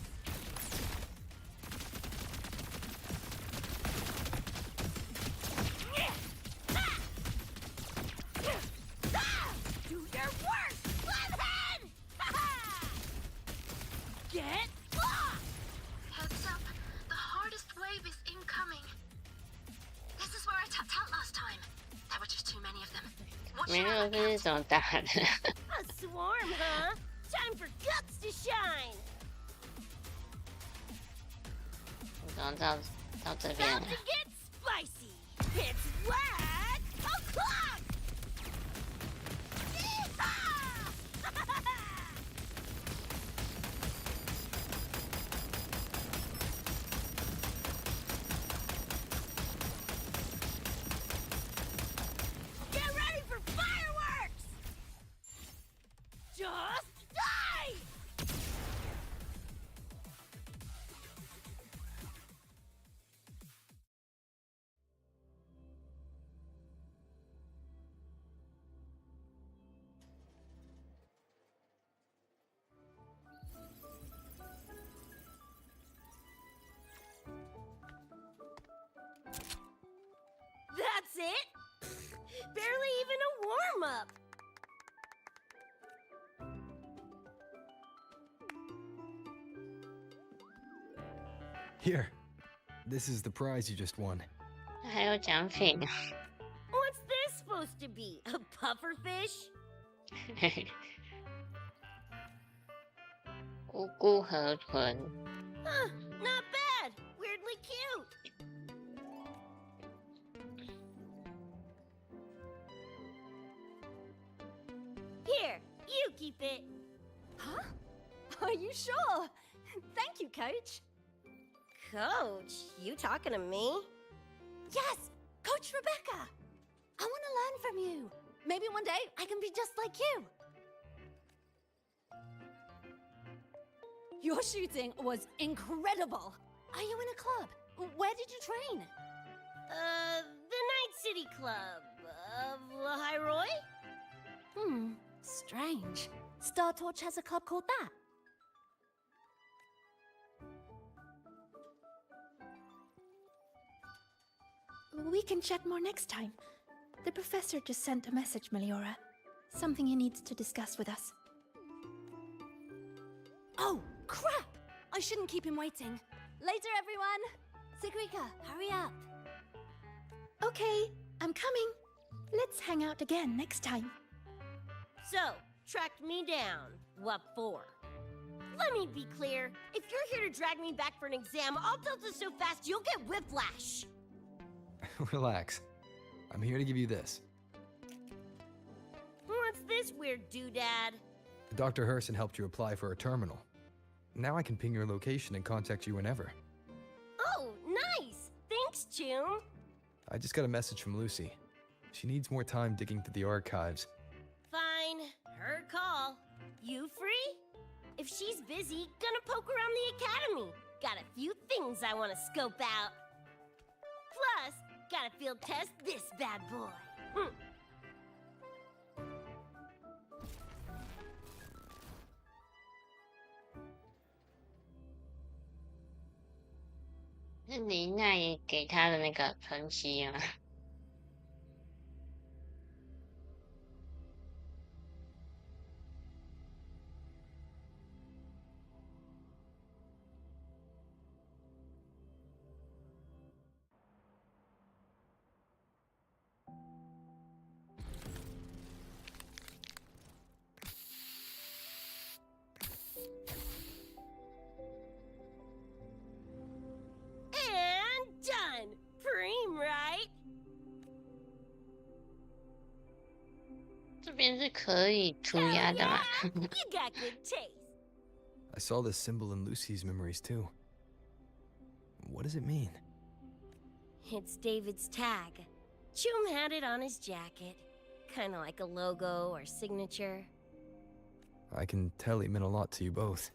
Do your worst, Flathead! Get lost! Heads up, the hardest wave is incoming. This is where I tapped out last time. There were just too many of them. Watch 没 your 有 back 这是 out. 怎么打的？ A swarm, huh? Time for guts to shine! 我怎么到这边 About 了 to？ get spicy! It's whack o'clock! Yeehaw! Get ready for fireworks! Just die! That's it? Barely even a warm-up. Here. This is the prize you just won. 还有奖品， What's this supposed to be? A puffer fish? 无辜河豚。 Huh, not bad. Weirdly cute. Here, you keep it. Huh? Are you sure? Thank you, Coach. Coach, you talking to me? Yes, Coach Rebecca. I want to learn from you. Maybe one day I can be just like you. Your shooting was incredible. Are you in a club? Where did you train? The Night City Club of Lahiroy? Strange. Star Torch has a club called that. We can chat more next time. The professor just sent a message, Meliora. Something he needs to discuss with us. Oh, crap! I shouldn't keep him waiting. Later, everyone. Sigrika, hurry up. Okay, I'm coming. Let's hang out again next time. So, tracked me down. What for? Let me be clear. If you're here to drag me back for an exam, I'll tilt it so fast you'll get whiplash. Relax. I'm here to give you this. What's this weird doodad? Dr. Herson helped you apply for a terminal. Now I can ping your location and contact you whenever. Oh, nice! Thanks, June. I just got a message from Lucy. She needs more time digging through the archives. Fine, her call. You free? If she's busy, gonna poke around the academy. Got a few things I want to scope out. Plus, gotta field test this bad boy. 是林奈给他的那个喷漆吗？这边是可以涂鸦的吗？ You got good taste. I saw this symbol in Lucy's memories too. What does it mean? It's David's tag. Choom had it on his jacket. Kinda like a logo or signature. I can tell it meant a lot to you both.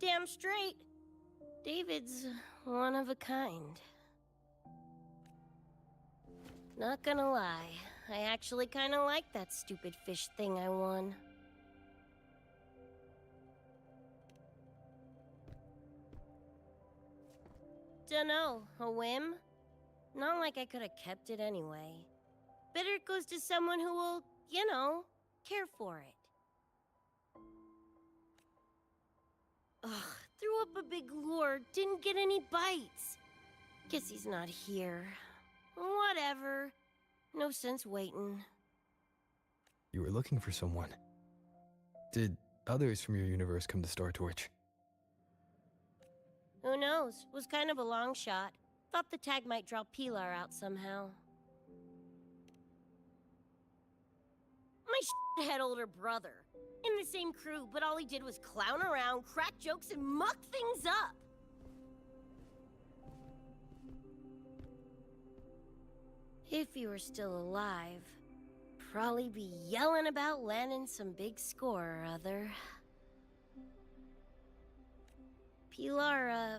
Damn straight. David's one of a kind. Not gonna lie, I actually kinda like that stupid fish thing I won. Dunno, a whim? Not like I could have kept it anyway. Better it goes to someone who will, you know, care for it. Ugh, threw up a big lure, didn't get any bites. Guess he's not here. Whatever. No sense waiting. You were looking for someone. Did others from your universe come to Star Torch? Who knows? Was kind of a long shot. Thought the tag might draw Pilar out somehow. My head older brother. In the same crew, but all he did was clown around, crack jokes, and muck things up. If he were still alive, probably be yelling about landing some big score or other. Pilar,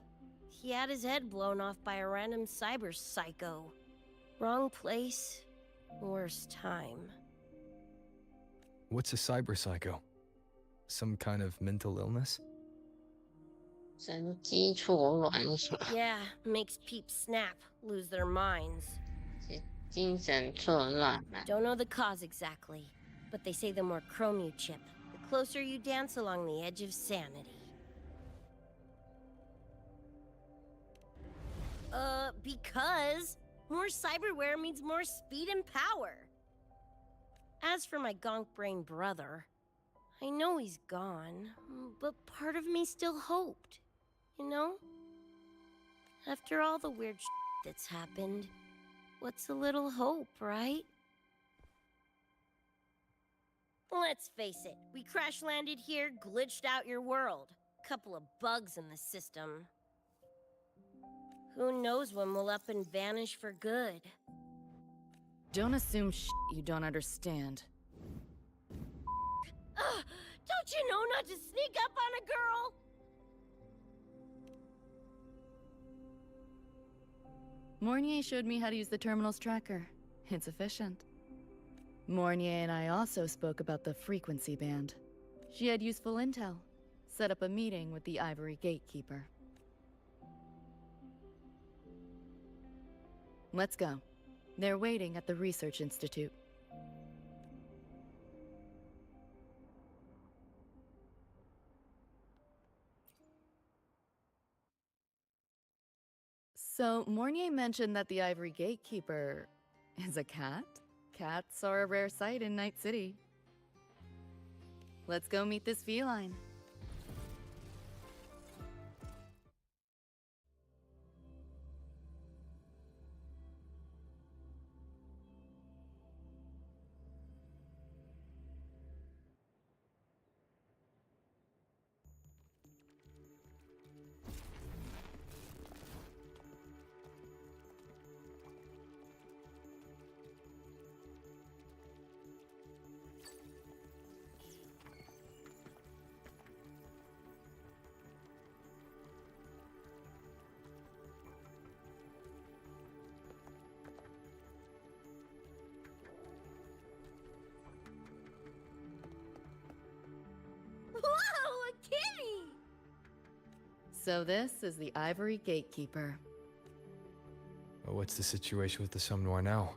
he had his head blown off by a random cyber psycho. Wrong place, worst time. What's a cyber psycho? Some kind of mental illness? 神经错乱是吧？ Yeah, makes peeps snap, lose their minds. 精神错乱嘛。 Don't know the cause exactly, but they say the more chrome you chip, the closer you dance along the edge of sanity. Because more cyberware means more speed and power. As for my gonk brain brother, I know he's gone, but part of me still hoped, you know? After all the weird that's happened, what's a little hope, right? Let's face it, we crash-landed here, glitched out your world. Couple of bugs in the system. Who knows when we'll up and vanish for good? Don't assume you don't understand. Don't you know not to sneak up on a girl? Mornier showed me how to use the terminal's tracker. It's efficient. Mornier and I also spoke about the frequency band. She had useful intel. Set up a meeting with the Ivory Gatekeeper. Let's go. They're waiting at the Research Institute. So, Mornier mentioned that the Ivory Gatekeeper is a cat? Cats are a rare sight in Night City. Let's go meet this feline. Whoa, a kitty! So this is the Ivory Gatekeeper. Well, what's the situation with the Somme Noir now?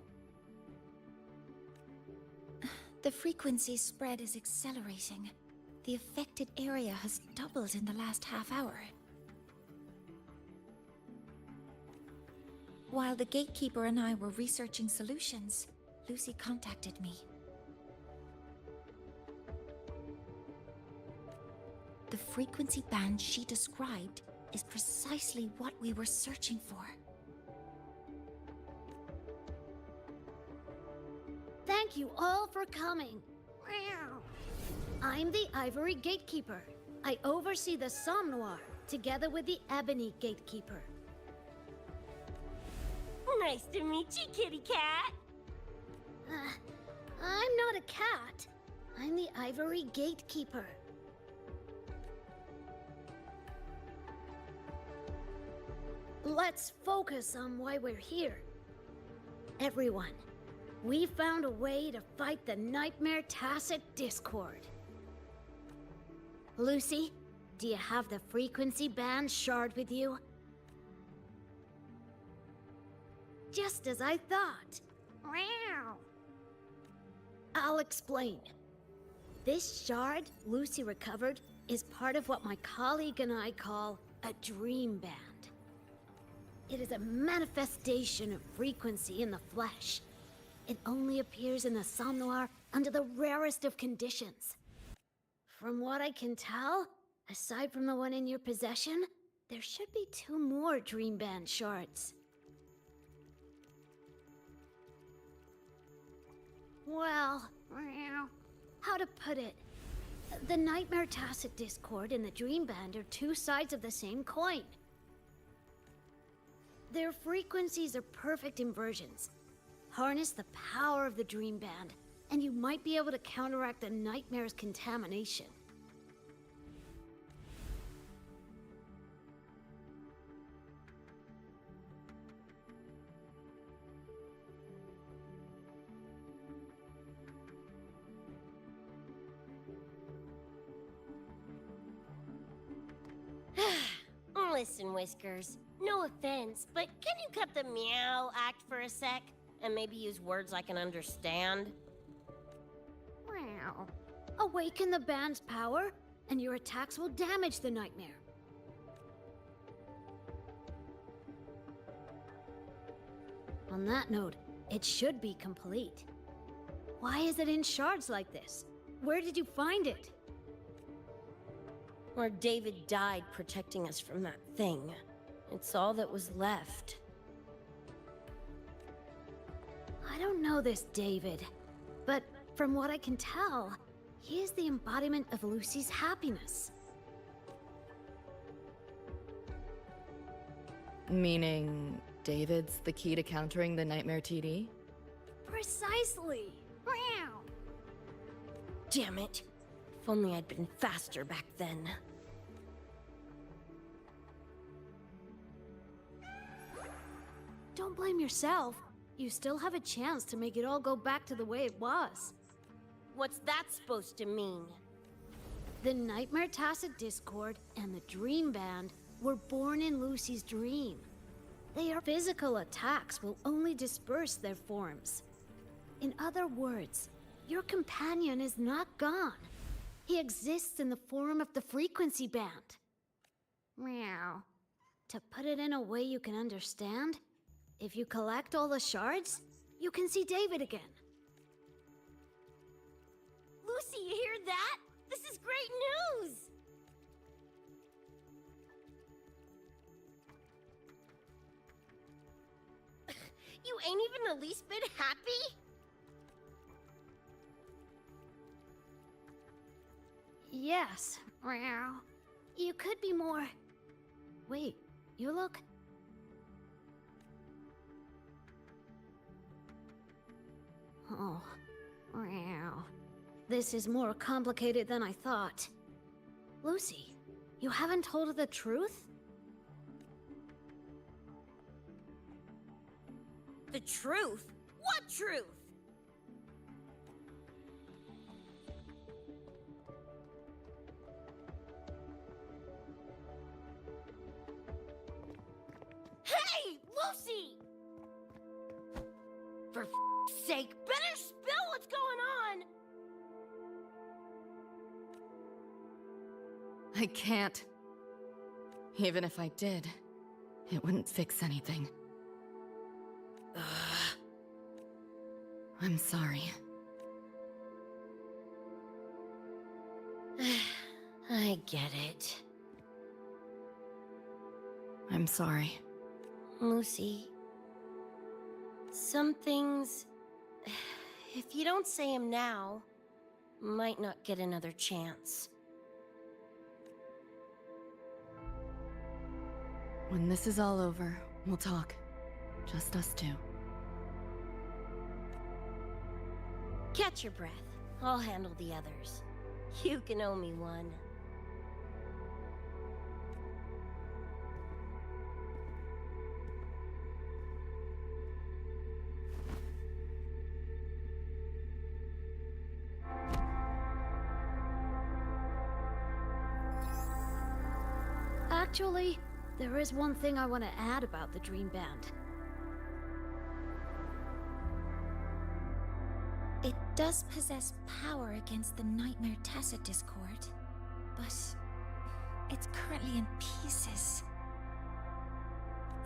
The frequency spread is accelerating. The affected area has doubled in the last half hour. While the Gatekeeper and I were researching solutions, Lucy contacted me. The frequency band she described is precisely what we were searching for. Thank you all for coming. I'm the Ivory Gatekeeper. I oversee the Somnoir, together with the Ebony Gatekeeper. Nice to meet you, kitty cat. I'm not a cat. I'm the Ivory Gatekeeper. Let's focus on why we're here. Everyone, we found a way to fight the Nightmare Tacit Discord. Lucy, do you have the frequency band shard with you? Just as I thought. Wow. I'll explain. This shard Lucy recovered is part of what my colleague and I call a dream band. It is a manifestation of frequency in the flesh. It only appears in the Somnoir under the rarest of conditions. From what I can tell, aside from the one in your possession, there should be 2 more dream band shards. Well, how to put it? The Nightmare Tacit Discord and the Dream Band are 2 sides of the same coin. Their frequencies are perfect inversions. Harness the power of the Dream Band, and you might be able to counteract the Nightmare's contamination. Listen, Whiskers, no offense, but can you cut the meow act for a sec? And maybe use words I can understand? Wow. Awaken the band's power, and your attacks will damage the Nightmare. On that note, it should be complete. Why is it in shards like this? Where did you find it? Where David died protecting us from that thing. It's all that was left. I don't know this David, but from what I can tell, he is the embodiment of Lucy's happiness. Meaning, David's the key to countering the Nightmare TD? Precisely! Wow! Damn it. If only I'd been faster back then. Don't blame yourself. You still have a chance to make it all go back to the way it was. What's that supposed to mean? The Nightmare Tacit Discord and the Dream Band were born in Lucy's dream. Their physical attacks will only disperse their forms. In other words, your companion is not gone. He exists in the form of the frequency band. Meow. To put it in a way you can understand, if you collect all the shards, you can see David again. Lucy, you hear that? This is great news! You ain't even the least bit happy? Yes. Meow. You could be more... Wait, you look... Oh. Meow. This is more complicated than I thought. Lucy, you haven't told her the truth? The truth? What truth? Hey, Lucy! For f***'s sake, better spill what's going on! I can't. Even if I did, it wouldn't fix anything. I'm sorry. I get it. I'm sorry. Lucy, some things... If you don't say him now, might not get another chance. When this is all over, we'll talk. Just us two. Catch your breath. I'll handle the others. You can owe me one. Actually, there is one thing I want to add about the Dream Band. It does possess power against the Nightmare Tacit Discord, but it's currently in pieces.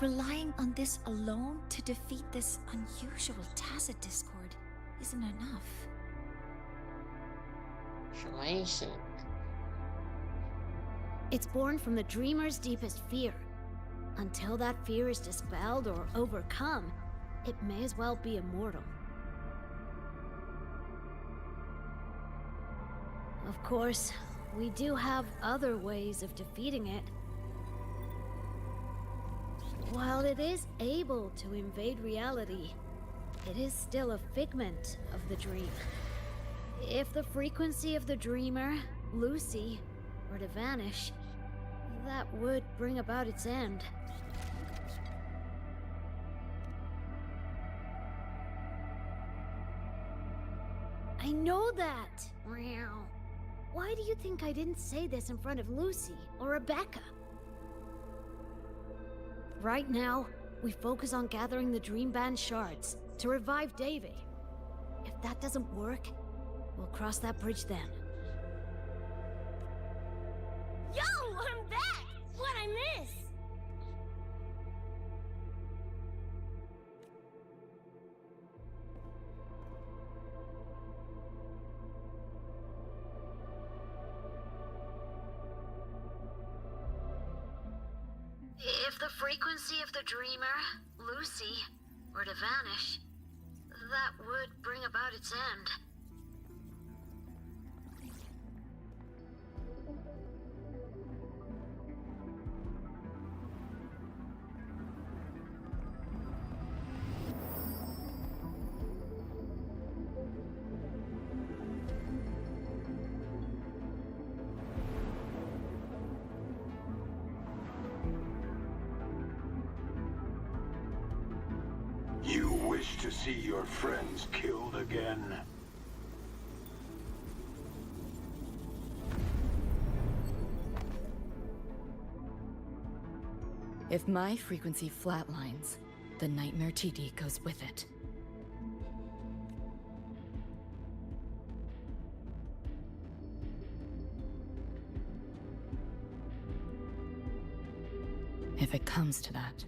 Relying on this alone to defeat this unusual Tacit Discord isn't enough. 什么意思？ It's born from the dreamer's deepest fear. Until that fear is dispelled or overcome, it may as well be immortal. Of course, we do have other ways of defeating it. While it is able to invade reality, it is still a figment of the dream. If the frequency of the dreamer, Lucy, were to vanish, that would bring about its end. I know that! Why do you think I didn't say this in front of Lucy or Rebecca? Right now, we focus on gathering the Dream Band shards to revive David. If that doesn't work, we'll cross that bridge then. Yo, I'm back! What'd I miss? If the frequency of the dreamer, Lucy, were to vanish, that would bring about its end. You wish to see your friends killed again? If my frequency flatlines, the Nightmare TD goes with it. If it comes to that.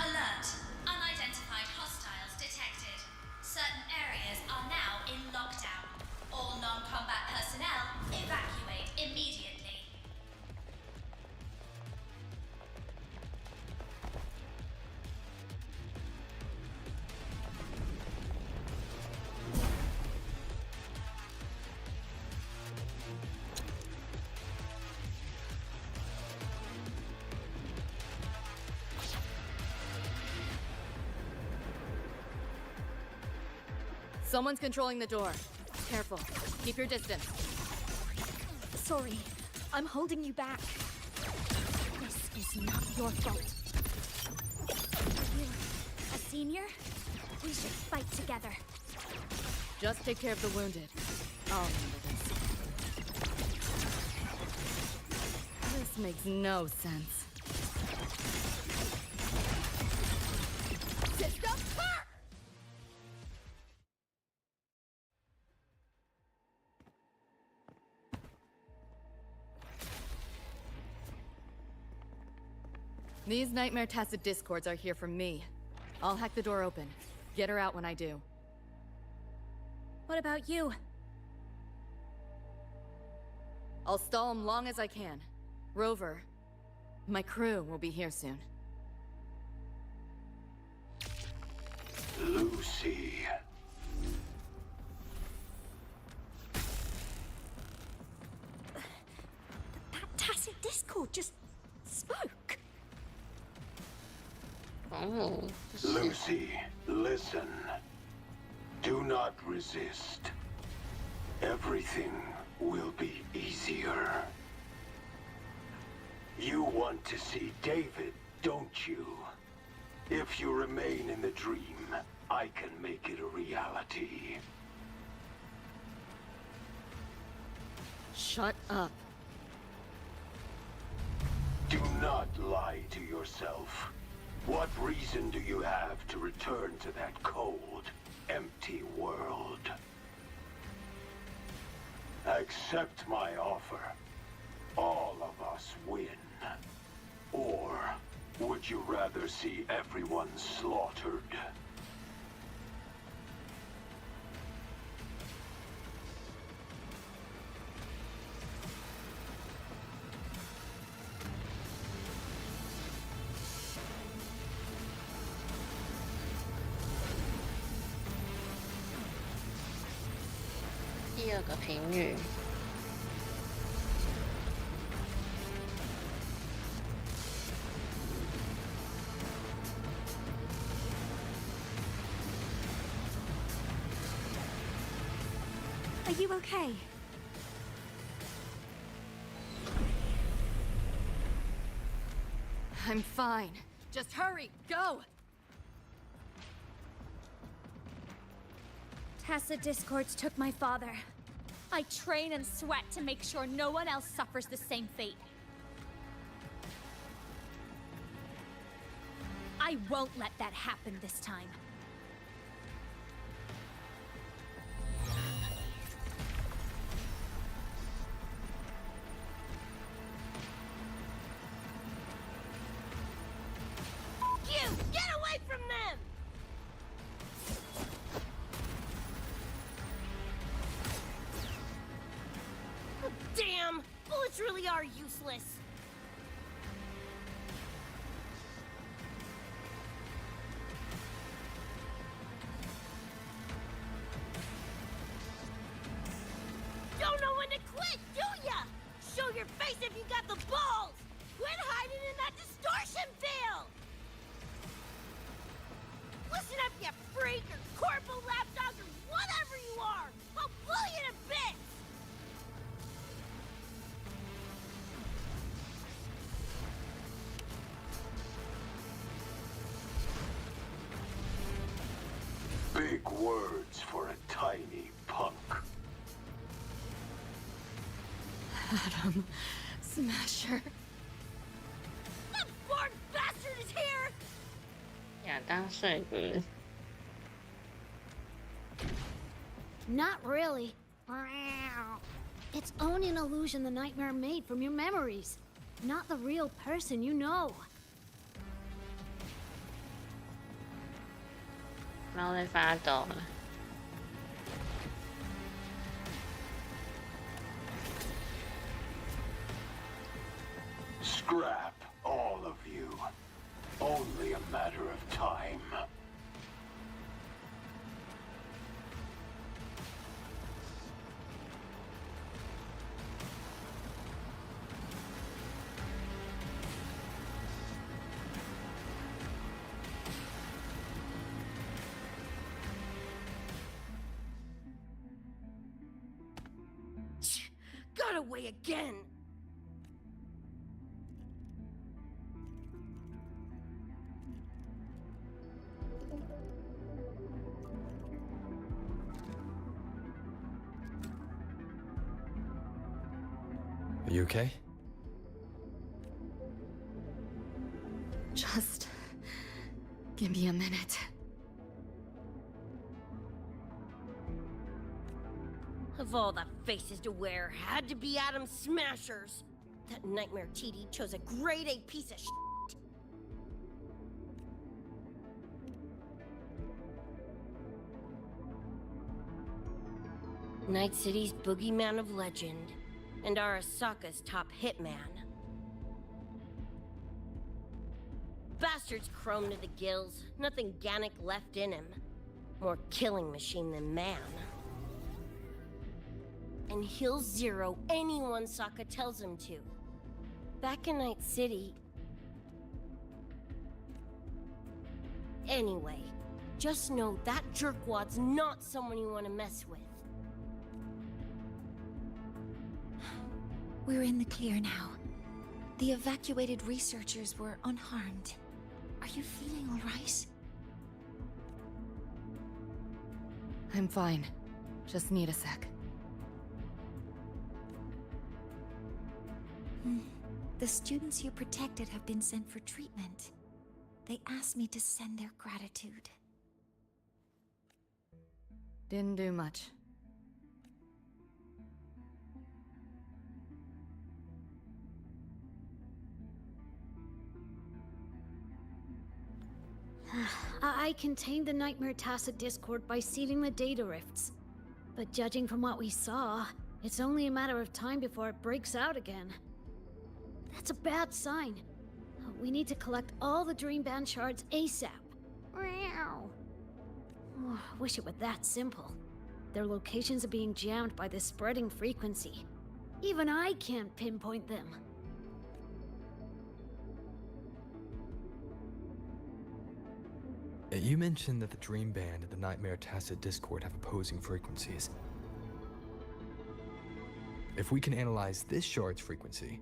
Alert! Unidentified hostiles detected. Certain areas are now in lockdown. All non-combat personnel evacuate immediately. Someone's controlling the door. Careful. Keep your distance. Sorry, I'm holding you back. This is not your fault. Are you a senior? We should fight together. Just take care of the wounded. I'll handle this. This makes no sense. System park! These Nightmare Tacit Discords are here for me. I'll hack the door open. Get her out when I do. What about you? I'll stall them long as I can. Rover, my crew will be here soon. Lucy. That tacit discord just spoke. Oh. Lucy, listen. Do not resist. Everything will be easier. You want to see David, don't you? If you remain in the dream, I can make it a reality. Shut up. Do not lie to yourself. What reason do you have to return to that cold, empty world? Accept my offer. All of us win. Or would you rather see everyone slaughtered?第二个频率。Are you okay? I'm fine. Just hurry, go! Tacit discords took my father. I train and sweat to make sure no one else suffers the same fate. I won't let that happen this time. You! Get away from them! Damn! Bullets really are useless. Don't know when to quit, do ya? Show your face if you got the balls! Quit hiding in that distortion field! Listen up, you freak, or corporal lapdog, or whatever you are! I'll blow you to bits! Big words for a tiny punk. Adam Smasher. That born bastard is here! 亚当睡鱼。 Not really. It's only an illusion the nightmare made from your memories. Not the real person you know. 猫在发抖了。 Scrap, all of you. Only a matter of time. Got away again! Are you okay? Just give me a minute. Of all the faces to wear, had to be Adam Smashers. That nightmare TD chose a grade A piece of shit. Night City's boogeyman of legend, and Arasaka's top hitman. Bastard's chrome to the gills, nothing Gannic left in him. More killing machine than man. And he'll zero anyone Sokka tells him to. Back in Night City... Anyway, just know that jerkwad's not someone you want to mess with. We're in the clear now. The evacuated researchers were unharmed. Are you feeling all right? I'm fine. Just need a sec. The students you protected have been sent for treatment. They asked me to send their gratitude. Didn't do much. I contained the Nightmare Tacit Discord by sealing the data rifts. But judging from what we saw, it's only a matter of time before it breaks out again. That's a bad sign. We need to collect all the Dream Band shards ASAP. Wish it were that simple. Their locations are being jammed by this spreading frequency. Even I can't pinpoint them. You mentioned that the Dream Band and the Nightmare Tacit Discord have opposing frequencies. If we can analyze this shard's frequency,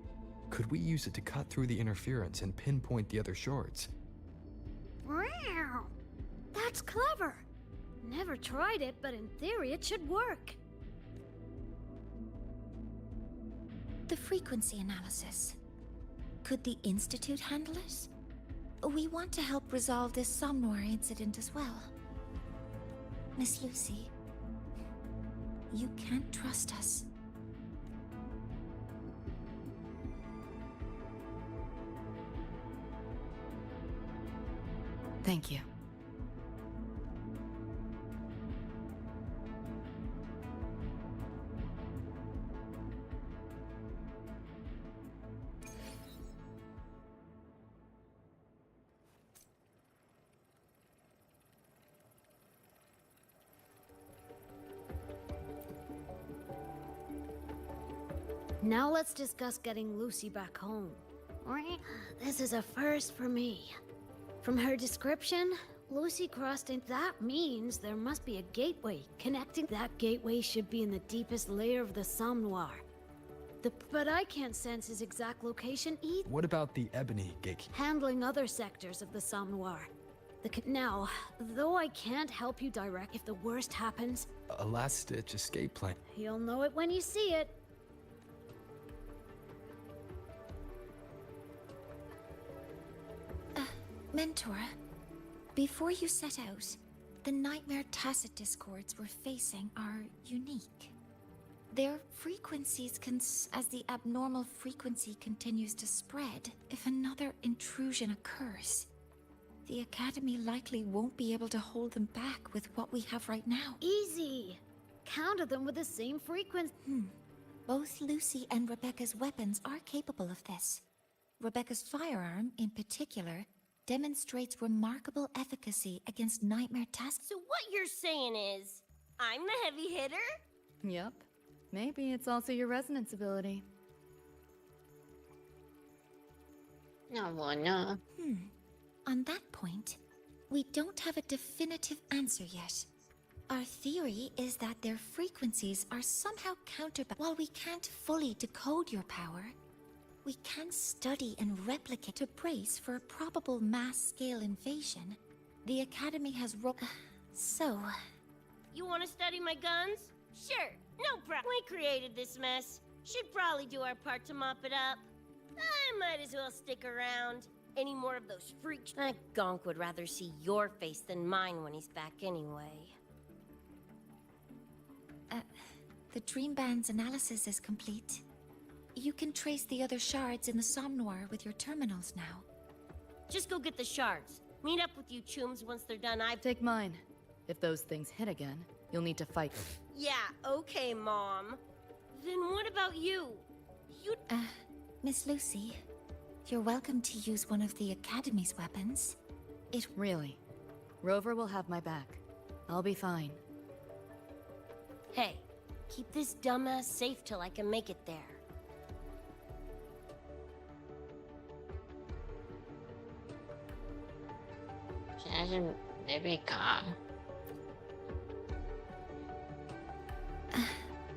could we use it to cut through the interference and pinpoint the other shards? That's clever. Never tried it, but in theory it should work. The frequency analysis. Could the Institute handle it? We want to help resolve this Somnoir incident as well. Miss Lucy, you can't trust us. Thank you. Now let's discuss getting Lucy back home. This is a first for me. From her description, Lucy crossed in. That means there must be a gateway connecting. That gateway should be in the deepest layer of the Somnoir. But I can't sense his exact location either. What about the Ebony Gatekeeper? Handling other sectors of the Somnoir. Now, though I can't help you direct if the worst happens... A last-ditch escape plan. You'll know it when you see it. Mentor, before you set out, the Nightmare Tacit Discords we're facing are unique. Their frequencies as the abnormal frequency continues to spread, if another intrusion occurs, the Academy likely won't be able to hold them back with what we have right now. Easy! Counter them with the same frequency. Both Lucy and Rebecca's weapons are capable of this. Rebecca's firearm, in particular, demonstrates remarkable efficacy against Nightmare Tacit. So what you're saying is, I'm the heavy hitter? Yep. Maybe it's also your resonance ability. No, no. On that point, we don't have a definitive answer yet. Our theory is that their frequencies are somehow counterbalanced. While we can't fully decode your power, we can study and replicate to brace for a probable mass-scale invasion. The Academy has So... You want to study my guns? Sure, no problem. We created this mess. Should probably do our part to mop it up. I might as well stick around. Any more of those freaks? That gonk would rather see your face than mine when he's back anyway. The Dream Band's analysis is complete. You can trace the other shards in the Somnoir with your terminals now. Just go get the shards. Meet up with you chooms once they're done. Take mine. If those things hit again, you'll need to fight them. Yeah, okay, Mom. Then what about you? Miss Lucy, you're welcome to use one of the Academy's weapons. Really? Rover will have my back. I'll be fine. Hey, keep this dumbass safe till I can make it there.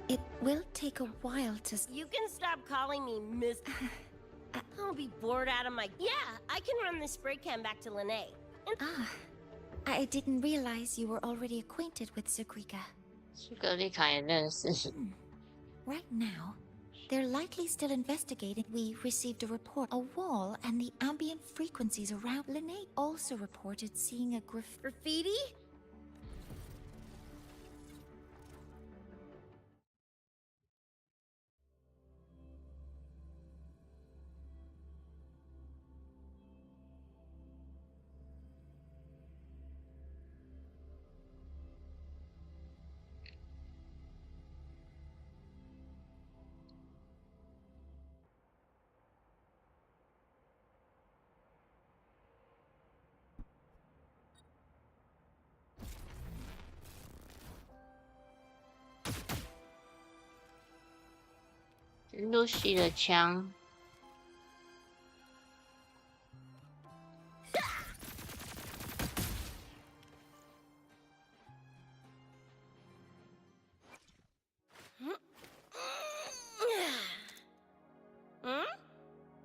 It will take a while to... You can stop calling me Miss... I'll be bored out of my... Yeah, I can run this spray can back to Lene. I didn't realize you were already acquainted with Sukrika. Right now, they're likely still investigating. We received a report. A wall and the ambient frequencies around. Lene also reported seeing a graffiti? Lucy 的枪。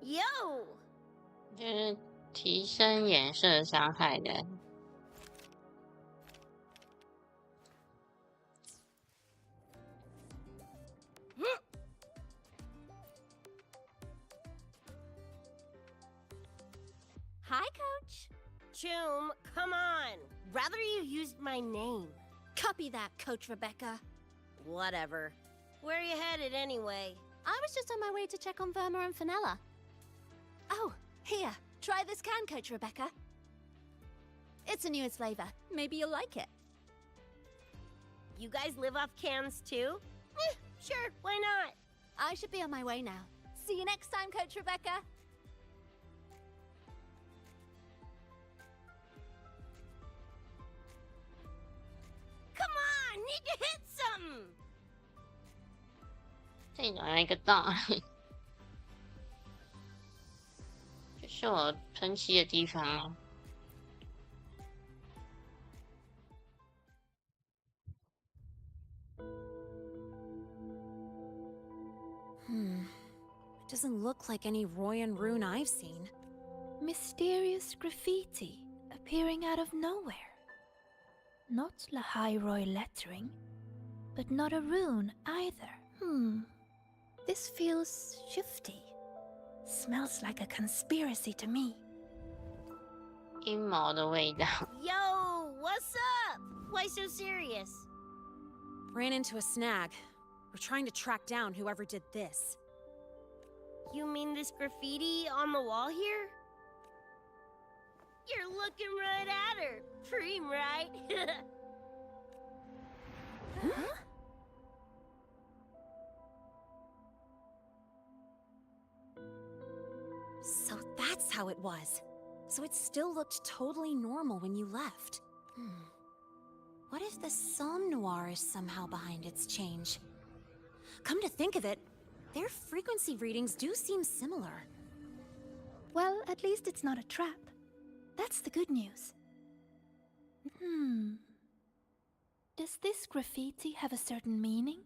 Yo！ 就是提升颜色伤害的。Hi, Coach. Choom, come on. Rather you used my name. Copy that, Coach Rebecca. Whatever. Where are you headed anyway? I was just on my way to check on Verma and Fenella. Oh, here. Try this can, Coach Rebecca. It's the newest flavor. Maybe you'll like it. You guys live off cans too? Sure, why not? I should be on my way now. See you next time, Coach Rebecca. Come on, need to hit something. 这里有一个洞，就是我喷漆的地方哦。Doesn't look like any Royan rune I've seen. Mysterious graffiti appearing out of nowhere. Not Lahai Roy lettering, but not a rune either. This feels shifty. Smells like a conspiracy to me. 阴谋的味道。 Yo, what's up? Why so serious? Ran into a snag. We're trying to track down whoever did this. You mean this graffiti on the wall here? You're looking right at her. Preem, right? Huh? So that's how it was. So it still looked totally normal when you left. What if the Somme Noir is somehow behind its change? Come to think of it, their frequency readings do seem similar. Well, at least it's not a trap. That's the good news. Does this graffiti have a certain meaning?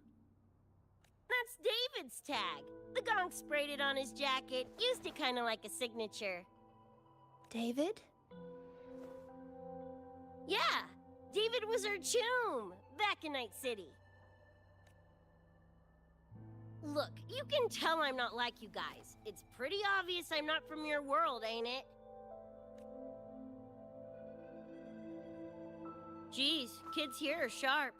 That's David's tag. The Gonk sprayed it on his jacket, used it kind of like a signature. David? Yeah, David was our choom back in Night City. Look, you can tell I'm not like you guys. It's pretty obvious I'm not from your world, ain't it? Geez, kids here are sharp.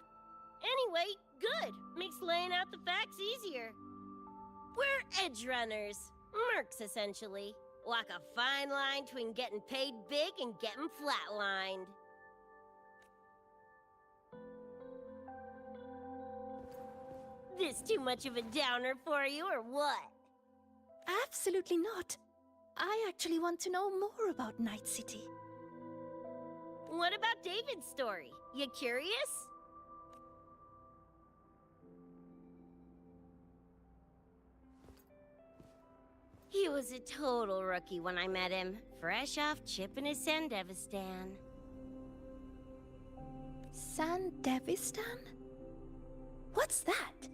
Anyway, good. Makes laying out the facts easier. We're edge runners. Mercs, essentially. Walk a fine line between getting paid big and getting flatlined. This too much of a downer for you, or what? Absolutely not. I actually want to know more about Night City. What about David's story? You curious? He was a total rookie when I met him, fresh off chipping his Sandevistan. Sandevistan? What's that?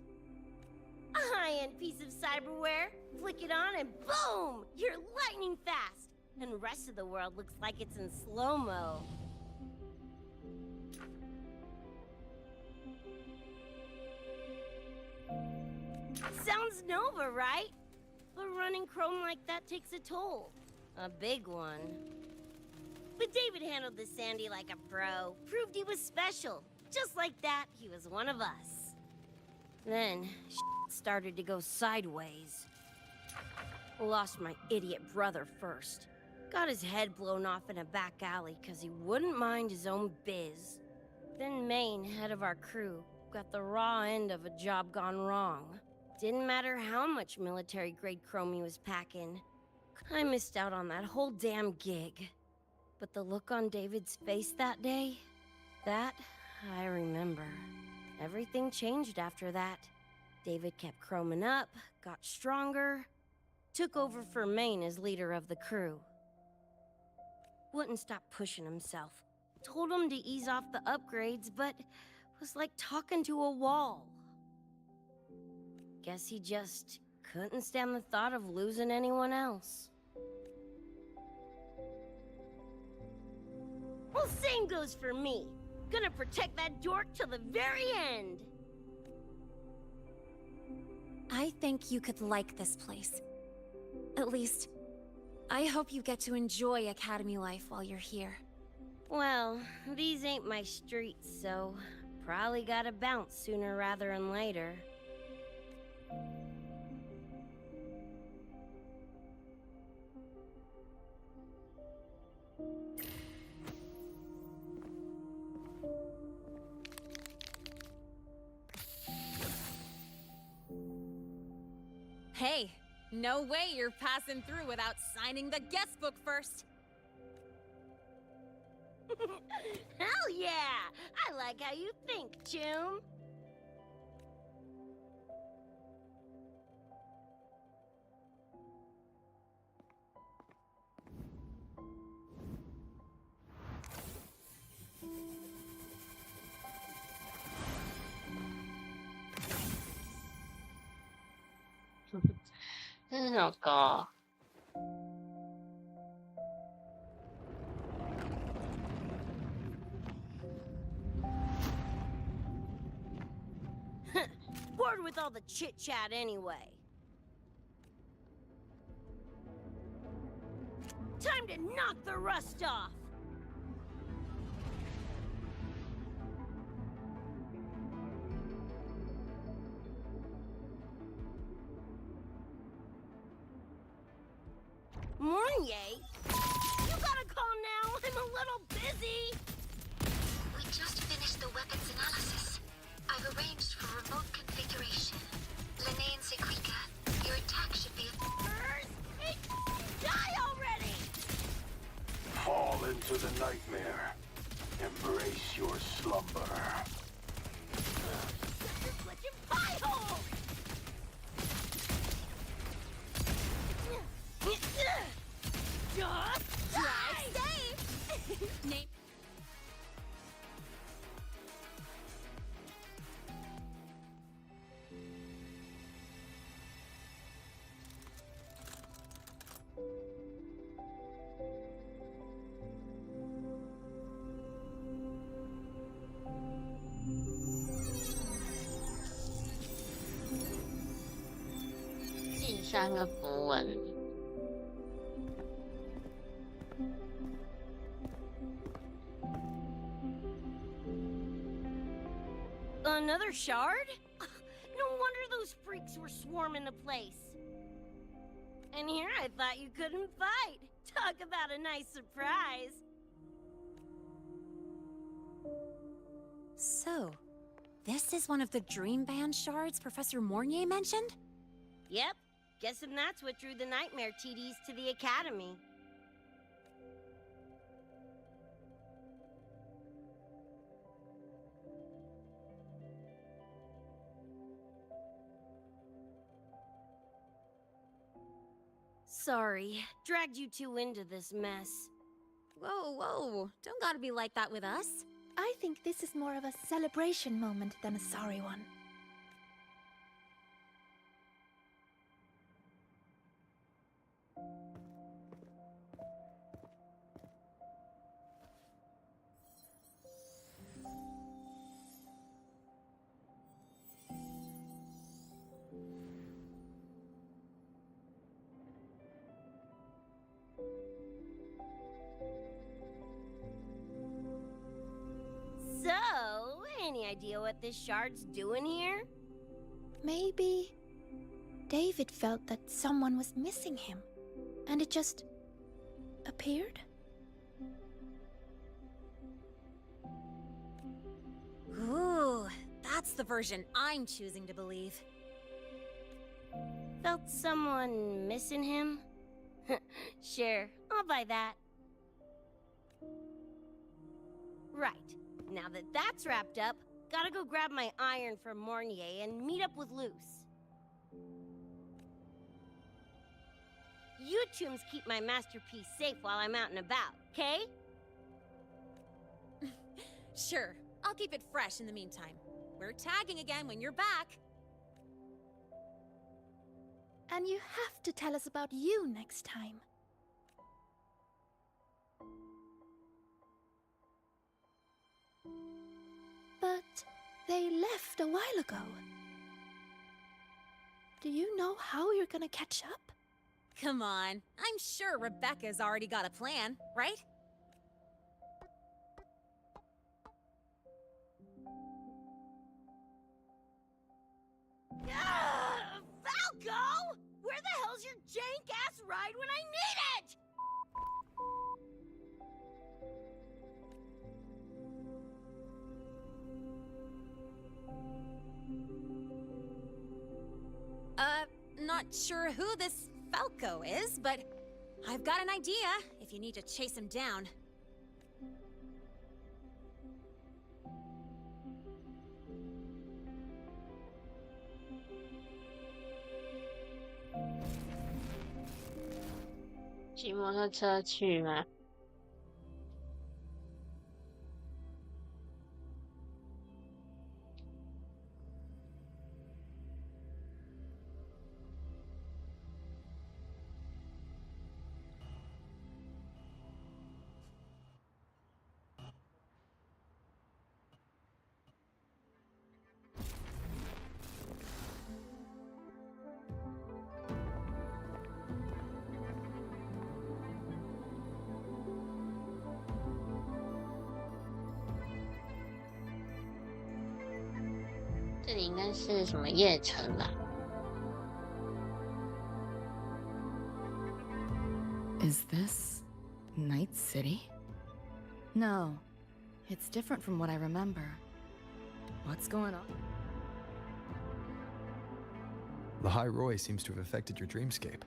A high-end piece of cyberware. Flick it on and boom! You're lightning fast! And the rest of the world looks like it's in slow-mo. Sounds Nova, right? But running Chrome like that takes a toll. A big one. But David handled the Sandy like a pro. Proved he was special. Just like that, he was one of us. Then, started to go sideways. Lost my idiot brother first. Got his head blown off in a back alley because he wouldn't mind his own biz. Then Maine, head of our crew, got the raw end of a job gone wrong. Didn't matter how much military-grade chrome he was packing. I missed out on that whole damn gig. But the look on David's face that day, that I remember. Everything changed after that. David kept chroming up, got stronger, took over for Maine as leader of the crew. Wouldn't stop pushing himself. Told him to ease off the upgrades, but was like talking to a wall. Guess he just couldn't stand the thought of losing anyone else. Well, same goes for me. Gonna protect that dork till the very end. I think you could like this place. At least, I hope you get to enjoy Academy life while you're here. Well, these ain't my streets, so probably gotta bounce sooner rather than later. Hey, no way you're passing through without signing the guest book first. Hell yeah! I like how you think, Choom. Oh god. Bored with all the chit-chat anyway. Time to knock the rust off! Mornier? You got a call now? I'm a little busy! We just finished the weapons analysis. I've arranged for remote configuration. Lene and Sequika, your attack should be... Hey, die already! Fall into the nightmare. Embrace your slumber. You're switching pie hole! Just Drive safe! Nate.第三个符文。Another shard? No wonder those freaks were swarming the place. And here I thought you couldn't fight. Talk about a nice surprise. So, this is one of the Dream Band shards Professor Mornier mentioned? Yep. Guessing that's what drew the Nightmare TDs to the Academy. Sorry, dragged you two into this mess. Whoa, whoa. Don't gotta be like that with us. I think this is more of a celebration moment than a sorry one. So, any idea what this shard's doing here? Maybe David felt that someone was missing him, and it just appeared? Ooh, that's the version I'm choosing to believe. Felt someone missing him? Sure, I'll buy that. Right, now that that's wrapped up, gotta go grab my iron from Mornier and meet up with Luce. You tombs keep my masterpiece safe while I'm out and about, okay? Sure, I'll keep it fresh in the meantime. We're tagging again when you're back. And you have to tell us about you next time. But they left a while ago. Do you know how you're gonna catch up? Come on, I'm sure Rebecca's already got a plan, right? Falco! Where the hell's your jank-ass ride when I need it? Not sure who this Falco is, but I've got an idea if you need to chase him down.骑摩托车去吗？这里应该是什么夜城吧？ Is this Night City? No, it's different from what I remember. What's going on? The High Roy seems to have affected your dreamscape.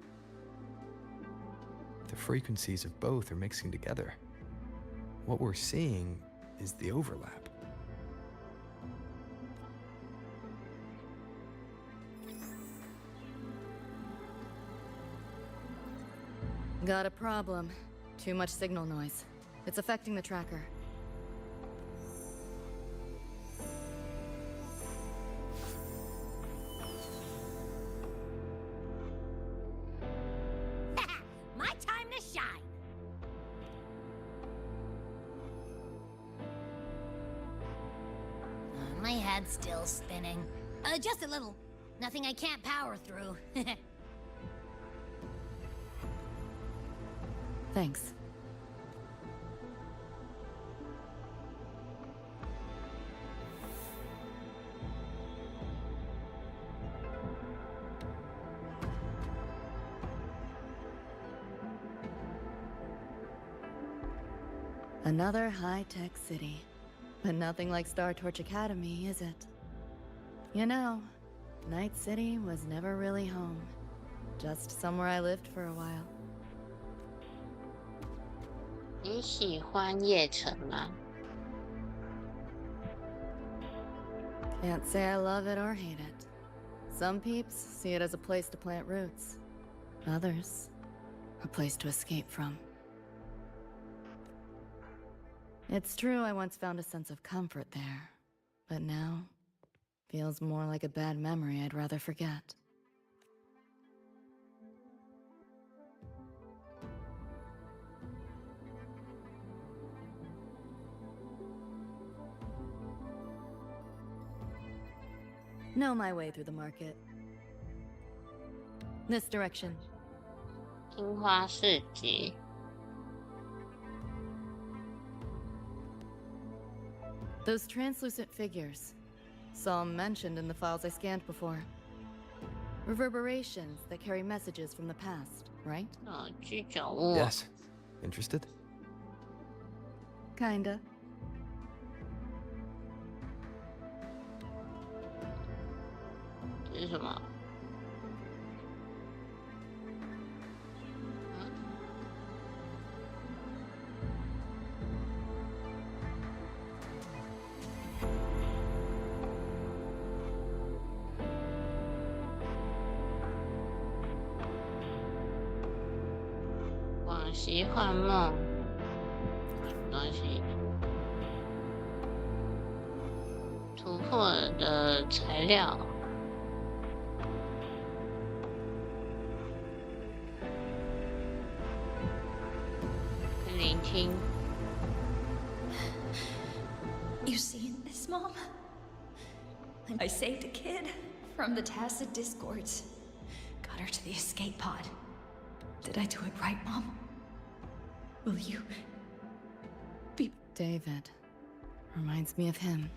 The frequencies of both are mixing together. What we're seeing is the overlap. Got a problem. Too much signal noise. It's affecting the tracker. My time to shine! My head's still spinning. Just a little. Nothing I can't power through. Thanks. Another high-tech city. But nothing like Star Torch Academy, is it? You know, Night City was never really home. Just somewhere I lived for a while. 你喜欢夜城吗？ Can't say I love it or hate it. Some peeps see it as a place to plant roots. Others, a place to escape from. It's true I once found a sense of comfort there, but now feels more like a bad memory I'd rather forget. Know my way through the market. This direction. 樱花市集。 Those translucent figures. Saw 'em mentioned in the files I scanned before. Reverberations that carry messages from the past, right? 居酒屋。 Yes. Interested? Kinda. 这是什么？往昔幻梦，什么东西？突破的材料。 聆听。 You seen this, Mom? I saved a kid from the tacit discords. Got her to the escape pod. Did I do it right, Mom? Will you be... David. Reminds me of him.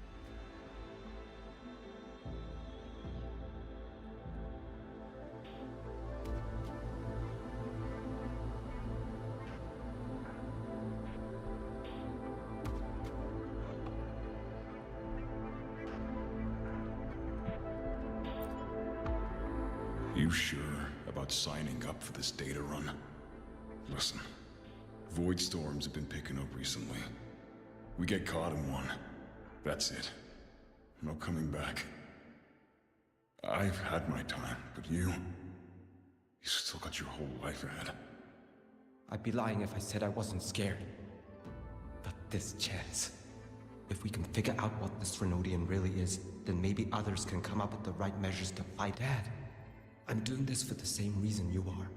You sure about signing up for this data run? Listen, void storms have been picking up recently. We get caught in one. That's it. No coming back. I've had my time, but you still got your whole life ahead. I'd be lying if I said I wasn't scared. But this chance. If we can figure out what this Renodian really is, then maybe others can come up with the right measures to fight. Dad, I'm doing this for the same reason you are.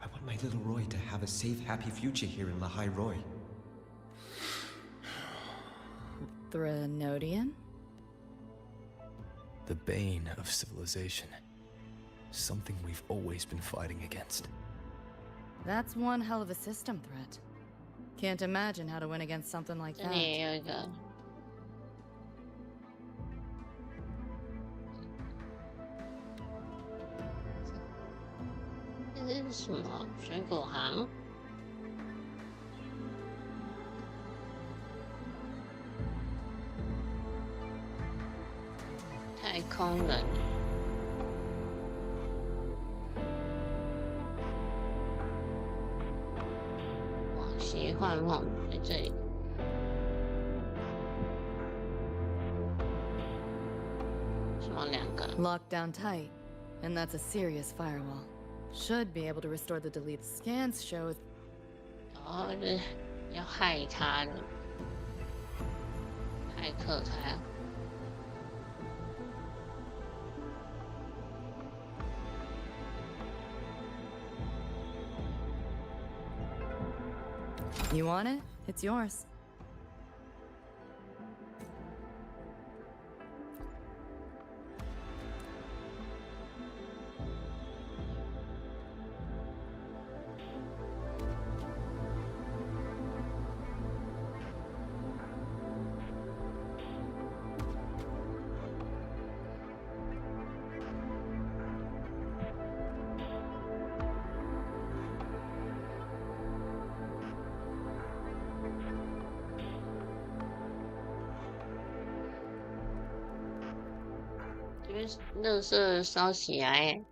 I want my little Roy to have a safe, happy future here in Lahai Roy. Renodian? The bane of civilization. Something we've always been fighting against. That's one hell of a system threat. Can't imagine how to win against something like 这 that. 里也有一个。这是什么？水果行？太空人。往昔幻梦在这里。什么两个？ Locked down tight, and that's a serious firewall. Should be able to restore the deleted scans show. 哦，这要害他的，骇客才。 You want it? It's yours.因为垃圾烧起来，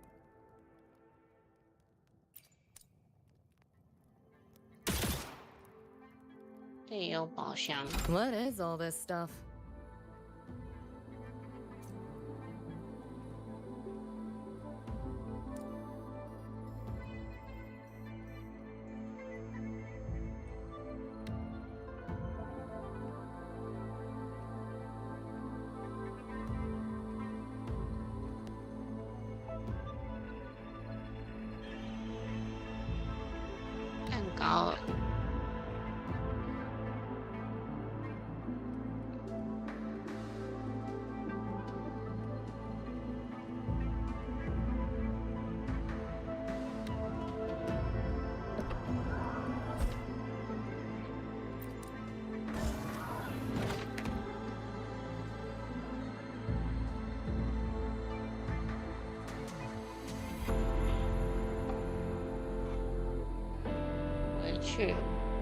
这里有宝箱。 What is all this stuff? 去，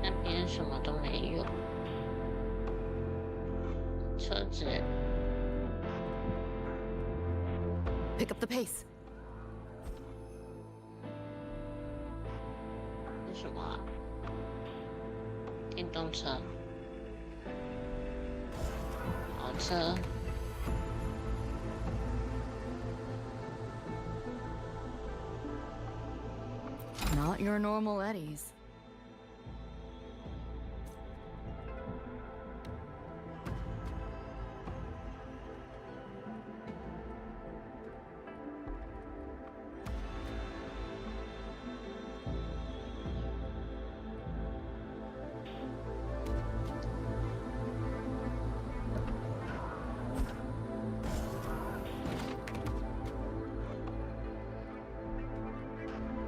那边什么都没有。车子。Pick up the pace. 是什么啊？电动车、跑车。Not your normal eddies.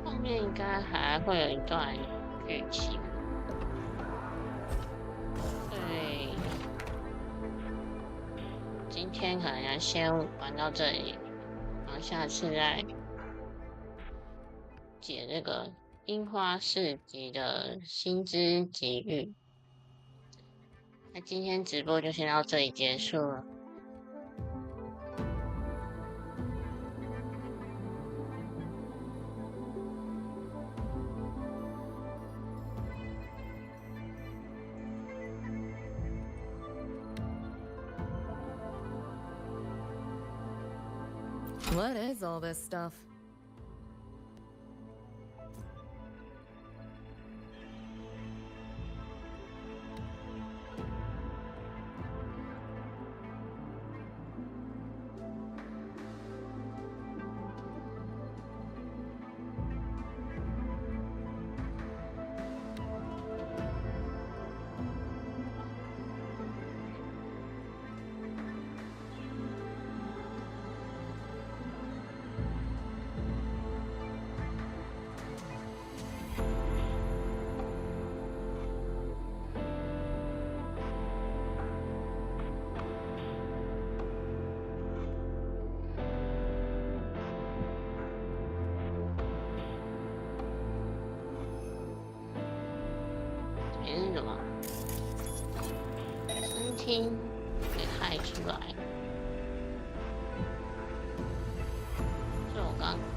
后面应该还会有一段剧情。对，今天可能要先玩到这里，然后下次再解这个樱花市集的星之极域。那今天直播就先到这里结束了。What is all this stuff?是什么？餐厅给害出来。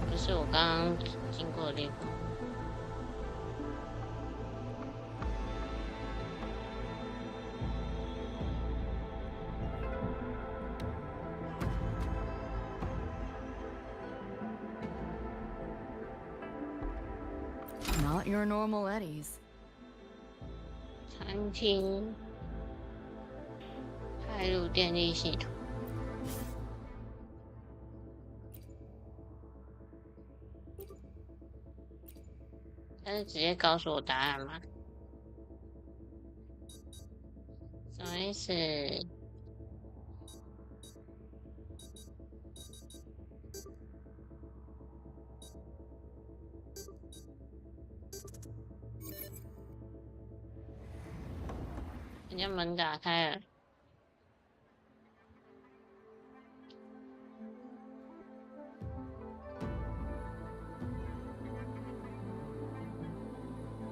不是我刚刚经过的地方。Not your normal eddies. 餐厅，派入电力系统。他是直接告诉我答案吗？什么意思？人家门打开了。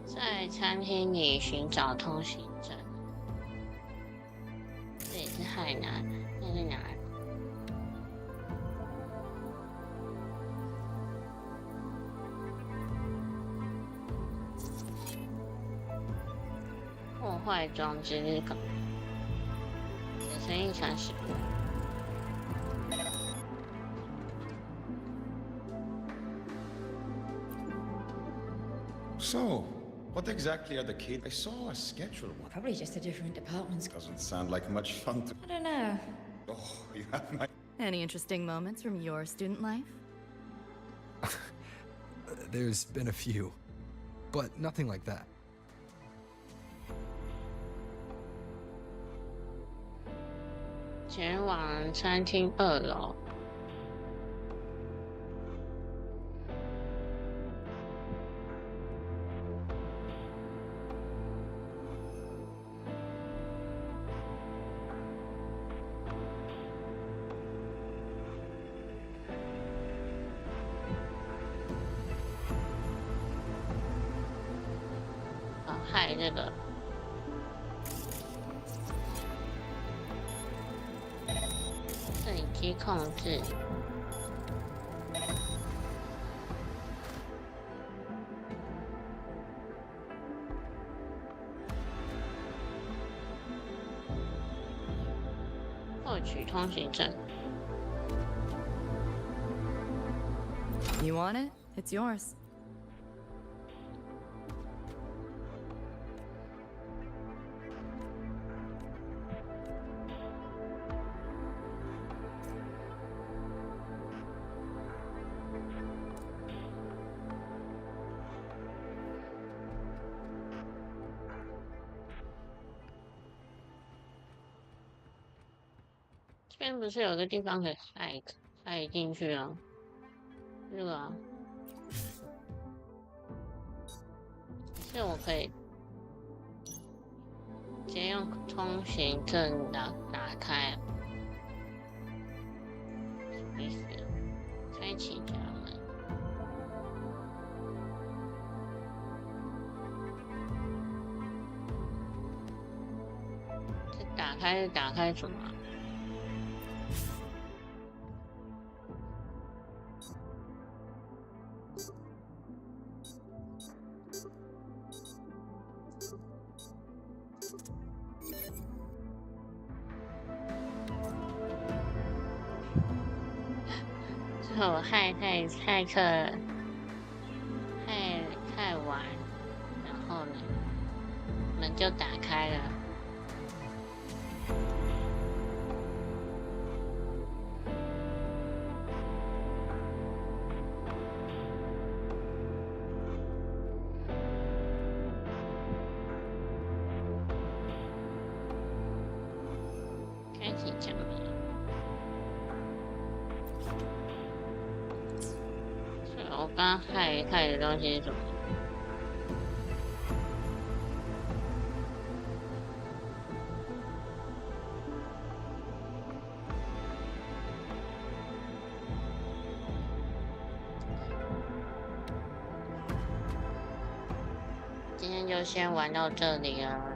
在餐厅里寻找通行证，这也是海南，那是哪里？破坏装置日稿，写成一传十。So, what exactly are the kids? I saw a schedule one. Probably just a different department. Doesn't sound like much fun to... I don't know. Oh, you have my... Any interesting moments from your student life? There's been a few, but nothing like that. 前往餐厅2楼。害这个。摄影机控制。获取通行证。You want it? It's yours.这边不是有个地方可以害进去啊？这个啊，是我可以直接用通行证打开，什么意思？开启家门。这打开什么？我害客太晚，然后呢，门就打开了。开启家门。我刚害的东西是什么？今天就先玩到这里了。